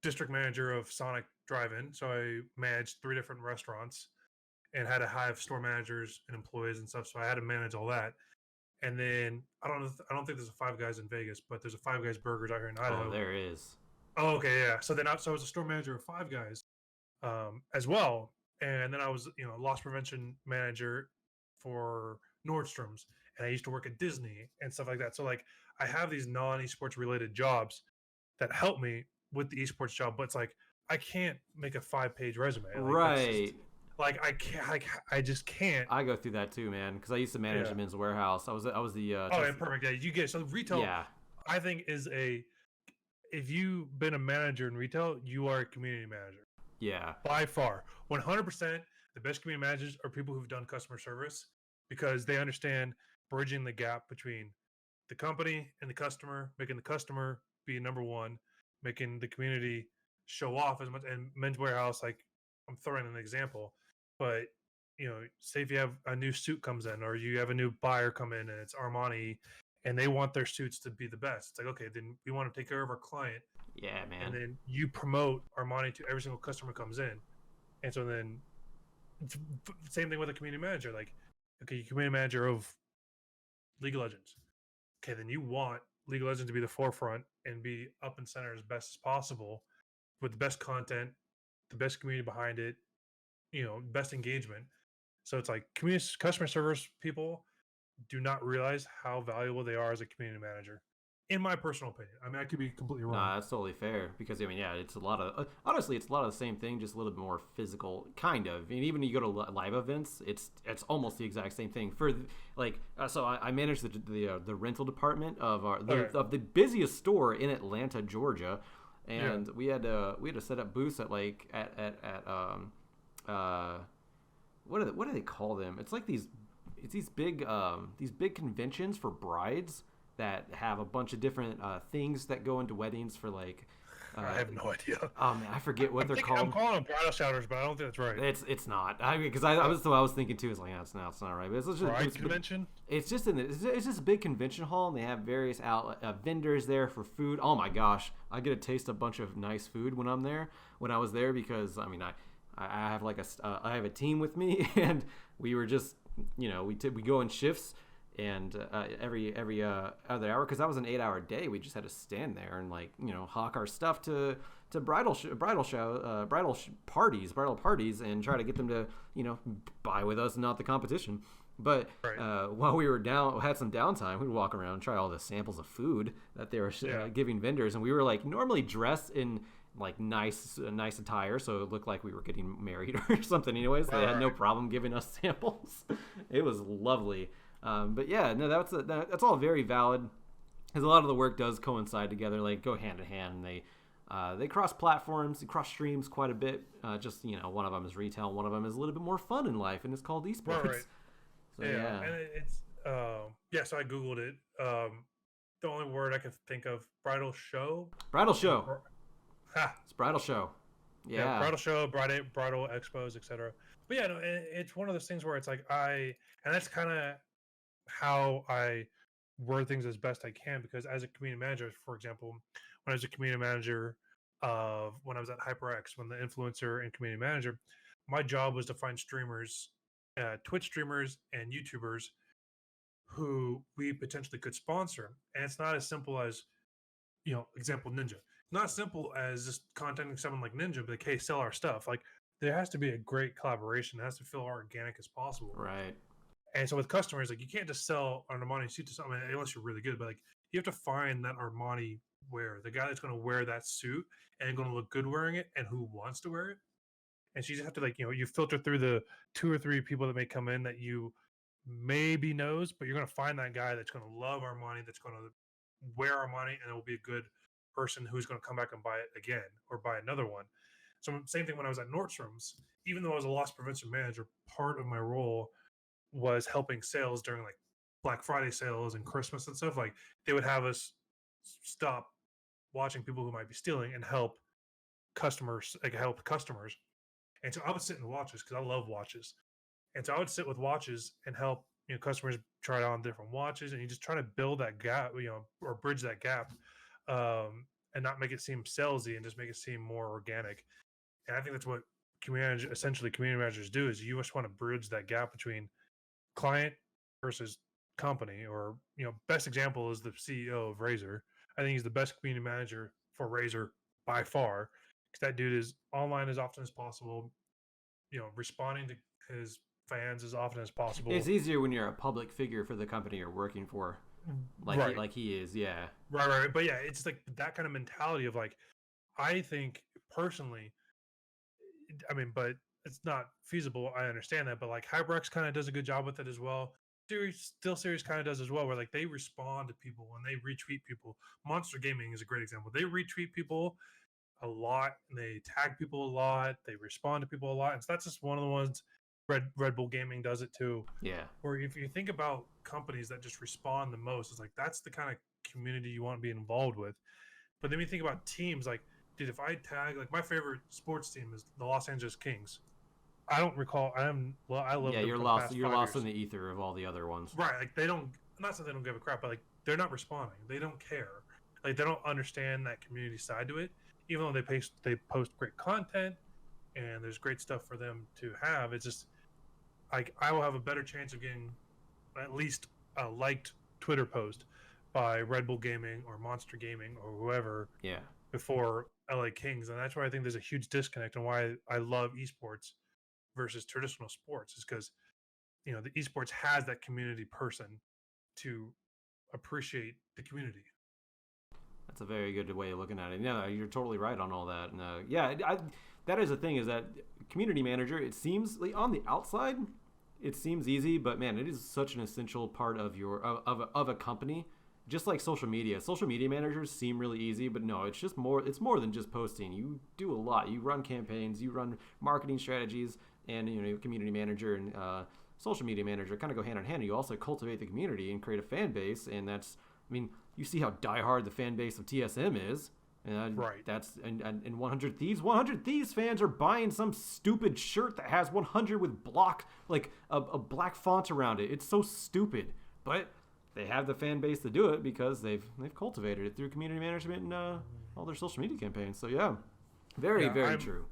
district manager of Sonic Drive-In, so I managed 3 different restaurants and had a hive of store managers and employees and stuff. So I had to manage all that. And then I don't think there's a Five Guys in Vegas, but there's a Five Guys Burgers out here in oh, Idaho. there is. Oh, okay, yeah. So I was a store manager of Five Guys, as well, and then I was loss prevention manager for Nordstrom's, and I used to work at Disney and stuff like that. So like I have these non esports related jobs that help me with the esports job, but it's like I can't make a 5-page resume. Like that's Right. just like I can't. I just can't. I go through that too, man, because I used to manage Yeah. the men's warehouse. I was the Oh, yeah, perfect. Yeah, you get so retail. yeah, I think is a if you've been a manager in retail, you are a community manager yeah, by far. 100%. The best community managers are people who've done customer service because they understand bridging the gap between the company and the customer, making the customer be number one, making the community show off as much. And Men's Warehouse, like I'm throwing an example, but say if you have a new suit comes in, or you have a new buyer come in, and it's Armani, and they want their suits to be the best. It's like, okay, then we want to take care of our client, yeah, and man. then you promote Armani to every single customer comes in, and so then same thing with a community manager. Like, okay, you community manager of League of Legends. Okay, then you want League of Legends to be the forefront and be up and center as best as possible with the best content, the best community behind it, best engagement. So it's like community customer service people do not realize how valuable they are as a community manager. In my personal opinion, I mean, I could be completely wrong. Nah, that's totally fair because I mean, yeah, it's a lot of honestly, it's a lot of the same thing, just a little bit more physical, kind of. And even when you go to live events, it's almost the exact same thing. For like, so I manage the rental department of Okay. of the busiest store in Atlanta, Georgia, Yeah. and we had to set up booths at like uh what do they call them? It's like these big conventions for brides that have a bunch of different things that go into weddings for like I uh, have no idea. oh man, I forget what they're I'm called. calling them bridal showers, but I don't think that's right. It's not. I mean, because I was what I was thinking too. Is like, no, it's not right. But Bride convention. it's just it's just a big convention hall, and they have various outlet vendors there for food. Oh my gosh, I get to taste a bunch of nice food when I'm there. When I was there, because I mean, I have like I have a team with me, and we were just we go in shifts, and every other hour, because that was an 8-hour day. We just had to stand there and like hawk our stuff to bridal parties, and try to get them to buy with us and not the competition. But Right. while we were had some downtime, we'd walk around and try all the samples of food that they were Yeah. giving vendors, and we were like normally dressed in like nice attire, so it looked like we were getting married or something. Anyways, they had no Right. problem giving us samples. It was lovely. But yeah, no, that's all very valid, because a lot of the work does coincide together, like go hand in hand. And they cross platforms, they cross streams quite a bit. Just one of them is retail, one of them is a little bit more fun in life, and it's called esports. Right. So Yeah, yeah, and it's yeah. So I googled it. The only word I could think of, bridal show. bridal show. Or, ha, It's bridal show. yeah, Yeah, bridal show, bridal expos, etc. But yeah, no, it's one of those things where it's like and that's kind of how I word things as best I can, because as a community manager, for example, when I was a community manager of when I was at HyperX, when the influencer and community manager, my job was to find streamers, Twitch streamers and YouTubers who we potentially could sponsor. And it's not as simple as, example Ninja. Not as simple as just contacting someone like Ninja, but like, hey, sell our stuff. Like there has to be a great collaboration. It has to feel organic as possible. right. And so with customers, like you can't just sell an Armani suit to someone unless you're really good. But like you have to find that Armani wearer, the guy that's going to wear that suit and going to look good wearing it, and who wants to wear it. And so you just have to you filter through the 2 or 3 people that may come in that you maybe knows, but you're going to find that guy that's going to love Armani, that's going to wear Armani, and it will be a good person who's going to come back and buy it again or buy another one. So same thing when I was at Nordstrom's. Even though I was a loss prevention manager, part of my role was helping sales during like Black Friday sales and Christmas and stuff. Like they would have us stop watching people who might be stealing and help customers. And so I would sit and watches because I love watches. And so I would sit with watches and help customers try on different watches, and you just try to build that gap, or bridge that gap, and not make it seem salesy and just make it seem more organic. And I think that's what community managers do, is you just want to bridge that gap between client versus company. Or best example is the CEO of Razer. I think he's the best community manager for Razer by far, because that dude is online as often as possible. Responding to his fans as often as possible. It's easier when you're a public figure for the company you're working for, Right. like he is. Yeah. Right. But yeah, it's like that kind of mentality of like, I think personally, I mean, but it's not feasible. I understand that, but like Hybrux kind of does a good job with it as well. Series kind of does as well, where like they respond to people and they retweet people. Monster Gaming is a great example. They retweet people a lot and they tag people a lot. They respond to people a lot, and so that's just one of the ones. Red Bull Gaming does it too. Yeah. Or if you think about companies that just respond the most, it's like that's the kind of community you want to be involved with. But then we think about teams like, dude, if I tag like my favorite sports team is the Los Angeles Kings. I don't recall. I love Yeah, them you're for the lost. past You're 5 lost years. in the ether of all the other ones. Right? Like they don't. Not that they don't give a crap, but like they're not responding. They don't care. Like they don't understand that community side to it. Even though they post great content and there's great stuff for them to have. It's just like I will have a better chance of getting at least a liked Twitter post by Red Bull Gaming or Monster Gaming or whoever Yeah. before LA Kings, and that's why I think there's a huge disconnect and why I love esports versus traditional sports is because the esports has that community person to appreciate the community. That's a very good way of looking at it. Yeah, you're totally right on all that. And, yeah, that is the thing is that community manager, it seems like on the outside, it seems easy, but man, it is such an essential part of of a company. Just like social media managers seem really easy, but no, it's more than just posting. You do a lot. You run campaigns, you run marketing strategies, and community manager and social media manager kind of go hand in hand. You also cultivate the community and create a fan base, and you see how diehard the fan base of TSM is. And Right. That's and 100 Thieves. 100 Thieves fans are buying some stupid shirt that has 100 with a black font around it. It's so stupid, but they have the fan base to do it because they've cultivated it through community management and all their social media campaigns. So yeah, very true.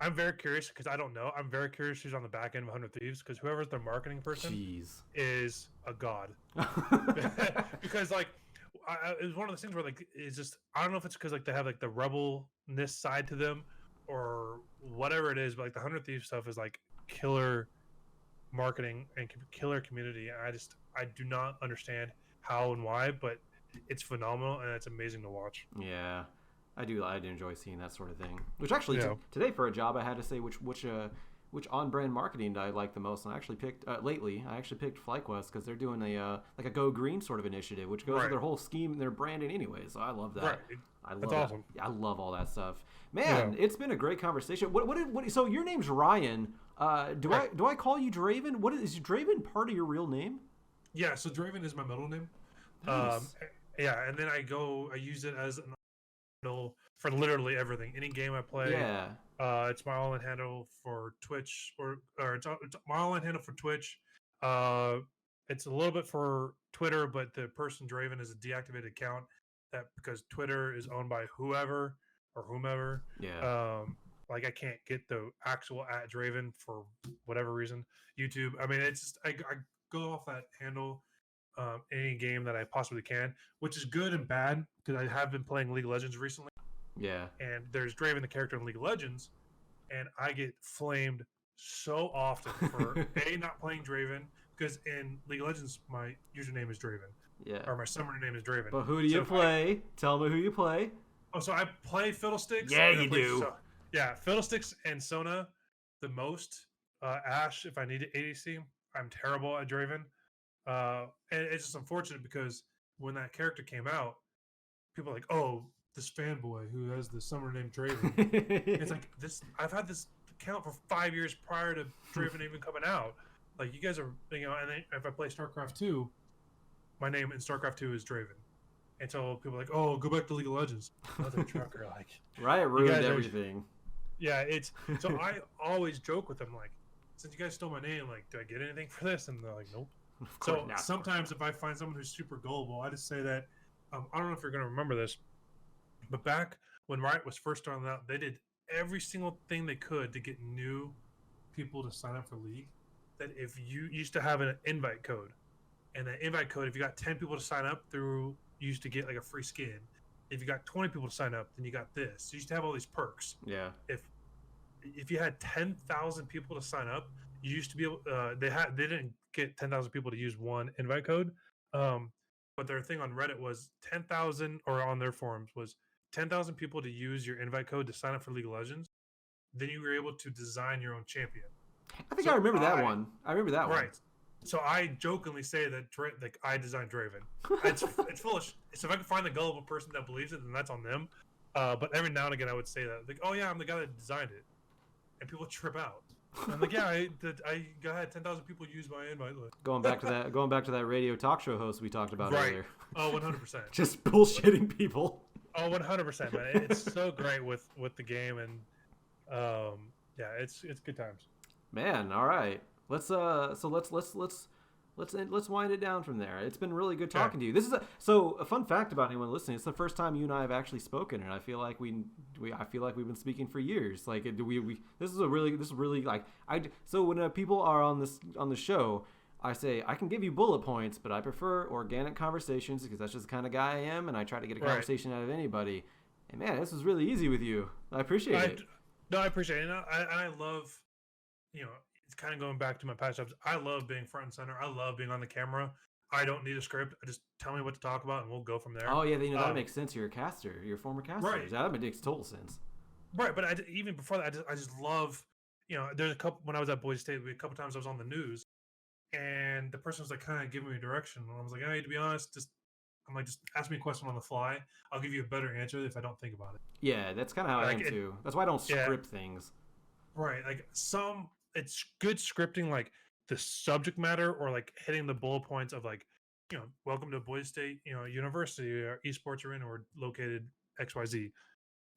I'm very curious because I don't know. I'm very curious who's on the back end of 100 Thieves because whoever's their marketing person is a god. Because like it was one of those things where like it's just I don't know if it's because like they have like the rebelness side to them or whatever it is, but like the 100 Thieves stuff is like killer marketing and killer community. And I do not understand how and why, but it's phenomenal and it's amazing to watch. Yeah, I do enjoy seeing that sort of thing. Which actually today for a job I had to say which on-brand marketing I like the most. And I actually picked lately. I actually picked FlyQuest because they're doing a like a Go Green sort of initiative, which goes with their whole scheme and their branding anyway. So I love that. Right. That's awesome. I love all that stuff. Man, it's been a great conversation. What so your name's Ryan. Do I call you Draven? Is Draven part of your real name? Yeah, so Draven is my middle name. Nice. Yeah, and then I use it as an handle for literally everything. Any game I play. Yeah. It's my online handle for Twitch, or it's my online handle for Twitch. It's a little bit for Twitter, but the person Draven is a deactivated account because Twitter is owned by whoever or whomever. Yeah. Like I can't get the actual @Draven for whatever reason. YouTube. I mean, it's just I go off that handle any game that I possibly can, which is good and bad because I have been playing League of Legends recently. Yeah. And there's Draven, the character in League of Legends, and I get flamed so often for not playing Draven because in League of Legends my username is Draven. Yeah. Or my summoner name is Draven. But who do you play? Tell me who you play. Oh, so I play Fiddlesticks. Yeah, you do. Yeah, Fiddlesticks and Sona the most. Ashe, if I need to ADC, I'm terrible at Draven. And it's just unfortunate because when that character came out, people are like, "Oh, this fanboy who has the summoner named Draven." It's like this. I've had this account for 5 years prior to Draven even coming out. Like you guys are, and then if I play StarCraft 2, my name in StarCraft 2 is Draven. Until people are like, "Oh, go back to League of Legends." Another trucker, like Riot ruined everything. Yeah, it's so I always joke with them like, since you guys stole my name, like, do I get anything for this? And they're like, nope. So sometimes if I find someone who's super gullible, I just say that I don't know if you're gonna remember this, but back when Riot was first starting out, they did every single thing they could to get new people to sign up for League. That if you used to have an invite code, and that invite code, if you got 10 people to sign up through, you used to get like a free skin. If you got 20 people to sign up, then you got this. So you used to have all these perks. Yeah. If you had 10,000 people to sign up, you used to be able. They didn't get 10,000 people to use one invite code. But their thing on Reddit was 10,000, or on their forums was 10,000 people to use your invite code to sign up for League of Legends. Then you were able to design your own champion. I think I remember that one. I remember that one. Right. So I jokingly say that like I designed Draven. It's foolish. So if I can find the gullible person that believes it, then that's on them. But every now and again, I would say that, like, oh yeah, I'm the guy that designed it, and people trip out. And I'm like, yeah, I had 10,000 people use my invite list. Going back to that radio talk show host we talked about earlier. Oh, 100%. Just bullshitting people. Oh, 100%, man. It's so great with the game, and yeah, it's good times. Man, all right. Let's wind it down from there. It's been really good talking to you. This is a fun fact about anyone listening. It's the first time you and I have actually spoken, and I feel like we've been speaking for years. Like this is really like so when people are on the show, I say I can give you bullet points, but I prefer organic conversations because that's just the kind of guy I am, and I try to get a conversation out of anybody. And man, this was really easy with you. I appreciate it. No, I appreciate it. And I love, it's kind of going back to my past jobs. I love being front and center. I love being on the camera. I don't need a script. Just tell me what to talk about, and we'll go from there. Oh yeah, that makes sense. You're a caster. You're a former caster. Right. That makes total sense. Right, but even before that, I just love, there's a couple, when I was at Boise State, a couple times I was on the news, and the person was like kind of giving me direction, and I was like, hey, to be honest, just ask me a question on the fly. I'll give you a better answer if I don't think about it. Yeah, that's kind of how I am too. That's why I don't script things. Right, like it's good scripting, like the subject matter, or like hitting the bullet points of, like, welcome to Boise State, University, or esports arena, or located XYZ.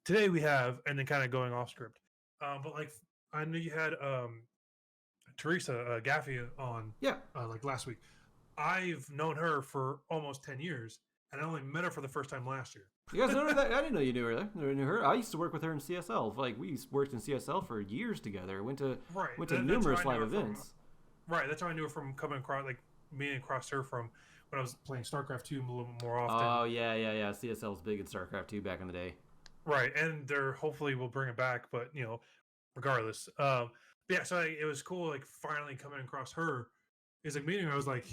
Today we have, and then kind of going off script. But like, I knew you had Teresa Gaffey on, like last week. I've known her for almost 10 years, and I only met her for the first time last year. You guys know that? I didn't know you knew her. I knew her. I used to work with her in CSL. Like, we worked in CSL for years together. Went to numerous live events. Right. That's how I knew her from coming across, like, meeting across her from when I was playing StarCraft 2 a little bit more often. Oh, yeah. CSL was big in StarCraft 2 back in the day. Right. And they're hopefully will bring it back, but, regardless. Yeah, so it was cool, like, finally coming across her. It was like meeting her. I was like,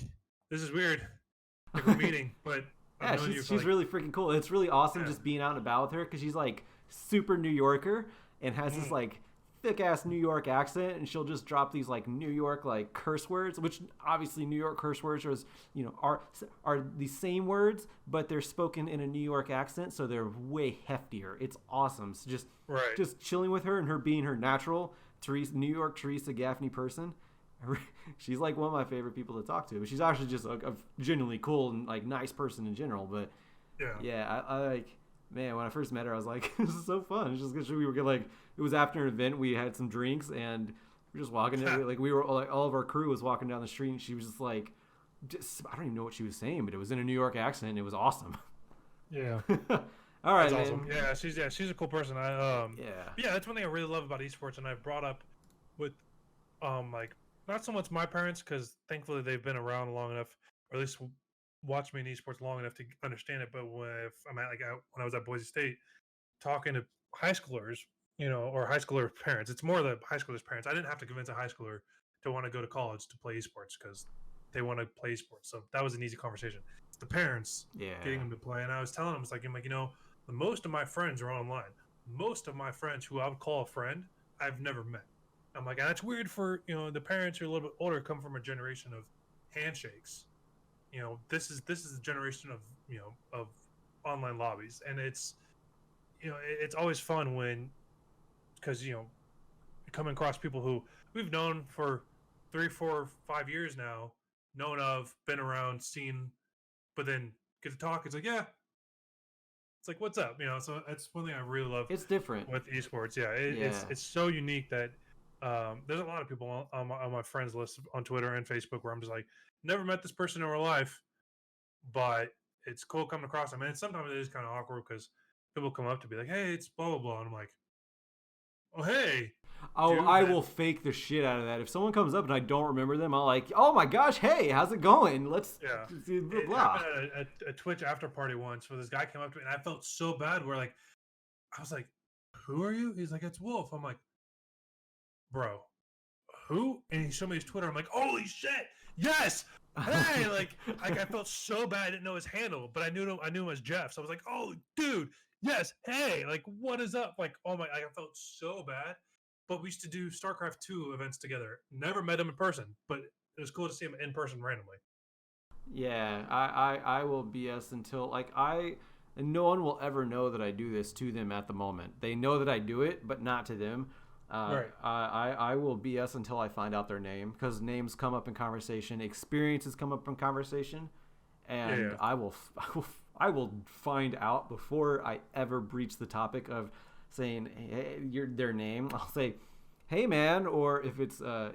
this is weird. Like, we're meeting, but yeah, she's really freaking cool. It's really awesome just being out and about with her, because she's like super New Yorker and has this like thick ass New York accent, and she'll just drop these like New York like curse words, which obviously New York curse words are the same words, but they're spoken in a New York accent, so they're way heftier. It's awesome. So just chilling with her, and her being her natural New York Teresa Gaffney person. She's like one of my favorite people to talk to. But she's actually just a genuinely cool and like nice person in general. But yeah, I like, man, when I first met her, I was like, this is so fun. It's just because we were like, it was after an event, we had some drinks, and we were just walking. Like, we were like, all of our crew was walking down the street, and she was just like, I don't even know what she was saying, but it was in a New York accent. And it was awesome. Yeah. All right, that's awesome. Yeah, she's a cool person. That's one thing I really love about esports, and I've brought up with like, not so much my parents, because thankfully they've been around long enough, or at least watched me in esports long enough to understand it. But when I was at Boise State, talking to high schoolers, or high schooler parents, it's more the high schoolers' parents. I didn't have to convince a high schooler to want to go to college to play esports because they want to play esports. So that was an easy conversation. It's the parents getting them to play, and I was telling them, it's like, most of my friends are online. Most of my friends who I would call a friend, I've never met. I'm like, and that's weird for, the parents who are a little bit older, come from a generation of handshakes. This is the generation of online lobbies, and it's it's always fun because coming across people who we've known for 3, 4, 5 years now, known of, been around, seen, but then get to talk. It's like, yeah, it's like, what's up? So that's one thing I really love. It's different with esports. It's so unique that. There's a lot of people on my friends list on Twitter and Facebook where I'm just like, never met this person in real life, but it's cool coming across them. And sometimes it is kind of awkward because people come up to be like, hey, it's blah, blah, blah. And I'm like, oh, hey. Oh, Dude, I will fake the shit out of that. If someone comes up and I don't remember them, I'll like, oh my gosh, hey, how's it going? Let's yeah. blah It blah. happened at a Twitch after party once where this guy came up to me and I felt so bad. Where like I was like, "Who are you?" He's like, "It's Wolf." I'm like, "Bro, who?" And he showed me his Twitter. I'm like, "Holy shit! Yes! Hey!" like I felt so bad. I didn't know his handle, but I knew him as Jeff. So I was like, "Oh, dude, yes! Hey! Like, what is up?" Like, oh my! I felt so bad. But we used to do StarCraft 2 events together. Never met him in person, but it was cool to see him in person randomly. Yeah, I will BS until and no one will ever know that I do this to them at the moment. They know that I do it, but not to them. Right. I will BS until I find out their name because names come up in conversation, experiences come up in conversation, and Yeah. I will find out before I ever breach the topic of saying their name. I'll say, "Hey man," or if it's a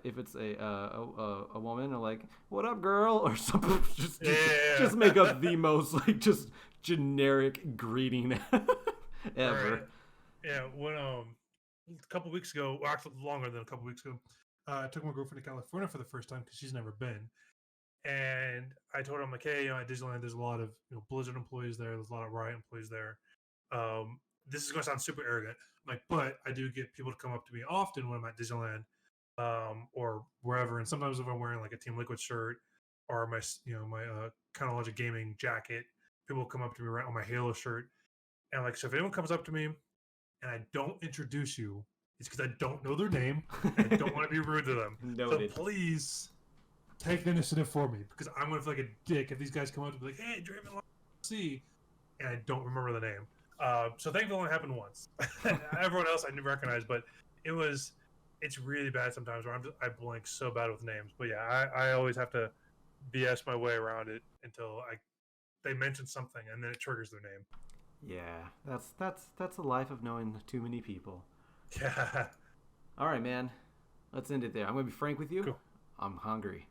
woman, or like, "What up, girl?" or something. Just make up the most like just generic greeting ever. Right. Yeah. When a couple weeks ago, well, actually longer than a couple weeks ago, I took my girlfriend to California for the first time because she's never been. And I told her, I'm like, hey, at Disneyland, there's a lot of Blizzard employees there. There's a lot of Riot employees there. This is going to sound super arrogant, like, but I do get people to come up to me often when I'm at Disneyland, or wherever. And sometimes if I'm wearing like a Team Liquid shirt or my Collegiate gaming jacket, people will come up to me right on my Halo shirt. And like, so if anyone comes up to me and I don't introduce you, it's because I don't know their name and I don't want to be rude to them. Noted. So please take the initiative for me because I'm gonna feel like a dick if these guys come up and be like, "Hey, Draven and I see," and I don't remember the name. So thankfully, it only happened once. Everyone else I didn't recognize, but it's really bad sometimes where I blank so bad with names. But yeah, I always have to BS my way around it until they mention something and then it triggers their name. Yeah, that's the life of knowing too many people. Yeah. All right, man. Let's end it there. I'm gonna be frank with you. Cool. I'm hungry.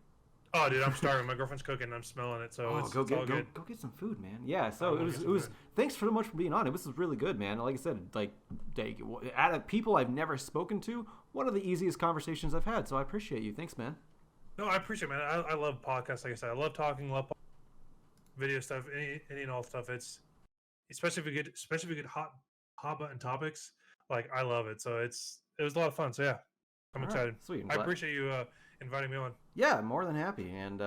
Oh, dude, I'm starving. My girlfriend's cooking. And I'm smelling it, so it's all good. Go get some food, man. Yeah. So it was. Thanks so much for being on. It was really good, man. Like I said, out of people I've never spoken to, one of the easiest conversations I've had. So I appreciate you. Thanks, man. No, I appreciate it, man. I love podcasts. Like I said, I love talking, love video stuff, any and all stuff. It's especially if we get hot button topics. Like I love it. So it was a lot of fun. So yeah, I'm All excited. right, sweet. I appreciate you inviting me on. Yeah, more than happy. And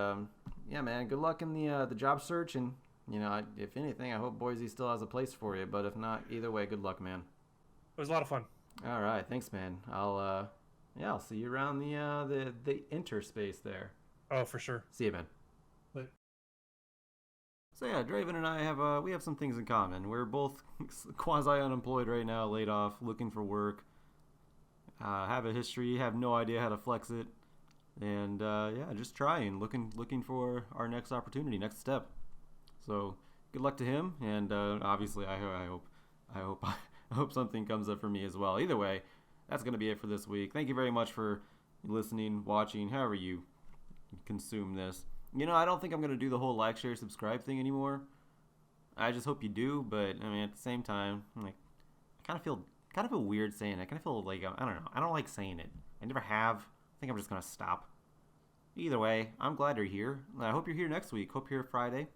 yeah, man. Good luck in the job search. And if anything, I hope Boise still has a place for you. But if not, either way, good luck, man. It was a lot of fun. All right, thanks, man. I'll see you around the interspace there. Oh, for sure. See you, man. But So yeah, Draven and I have some things in common. We're both quasi unemployed right now, laid off, looking for work. Have a history, have no idea how to flex it, and yeah, just trying, looking for our next opportunity, next step. So good luck to him, and obviously I hope something comes up for me as well. Either way, that's gonna be it for this week. Thank you very much for listening, watching, however you consume this. I don't think I'm going to do the whole like, share, subscribe thing anymore. I just hope you do, but I mean, at the same time, I kind of feel weird saying it. I kind of feel like, I don't know. I don't like saying it. I never have. I think I'm just going to stop. Either way, I'm glad you're here. I hope you're here next week. Hope you're here Friday.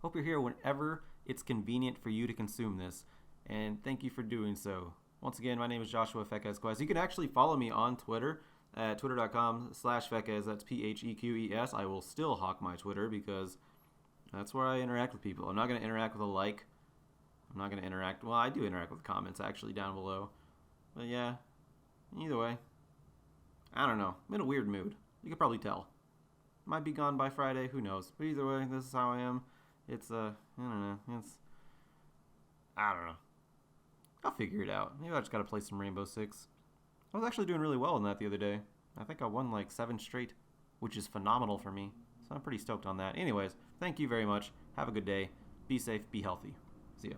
Hope you're here whenever it's convenient for you to consume this. And thank you for doing so. Once again, my name is Joshua Fequez. You can actually follow me on Twitter at twitter.com/Fequez. That's P-H-E-Q-E-S. I will still hawk my Twitter because that's where I interact with people. I'm not going to interact with a like. I'm not going to interact. Well, I do interact with comments actually down below. But yeah, either way, I don't know. I'm in a weird mood. You could probably tell. Might be gone by Friday. Who knows? But either way, this is how I am. It's I don't know. I don't know. I'll figure it out. Maybe I just got to play some Rainbow Six. I was actually doing really well in that the other day. I think I won like 7 straight, which is phenomenal for me. So I'm pretty stoked on that. Anyways, thank you very much. Have a good day. Be safe. Be healthy. See ya.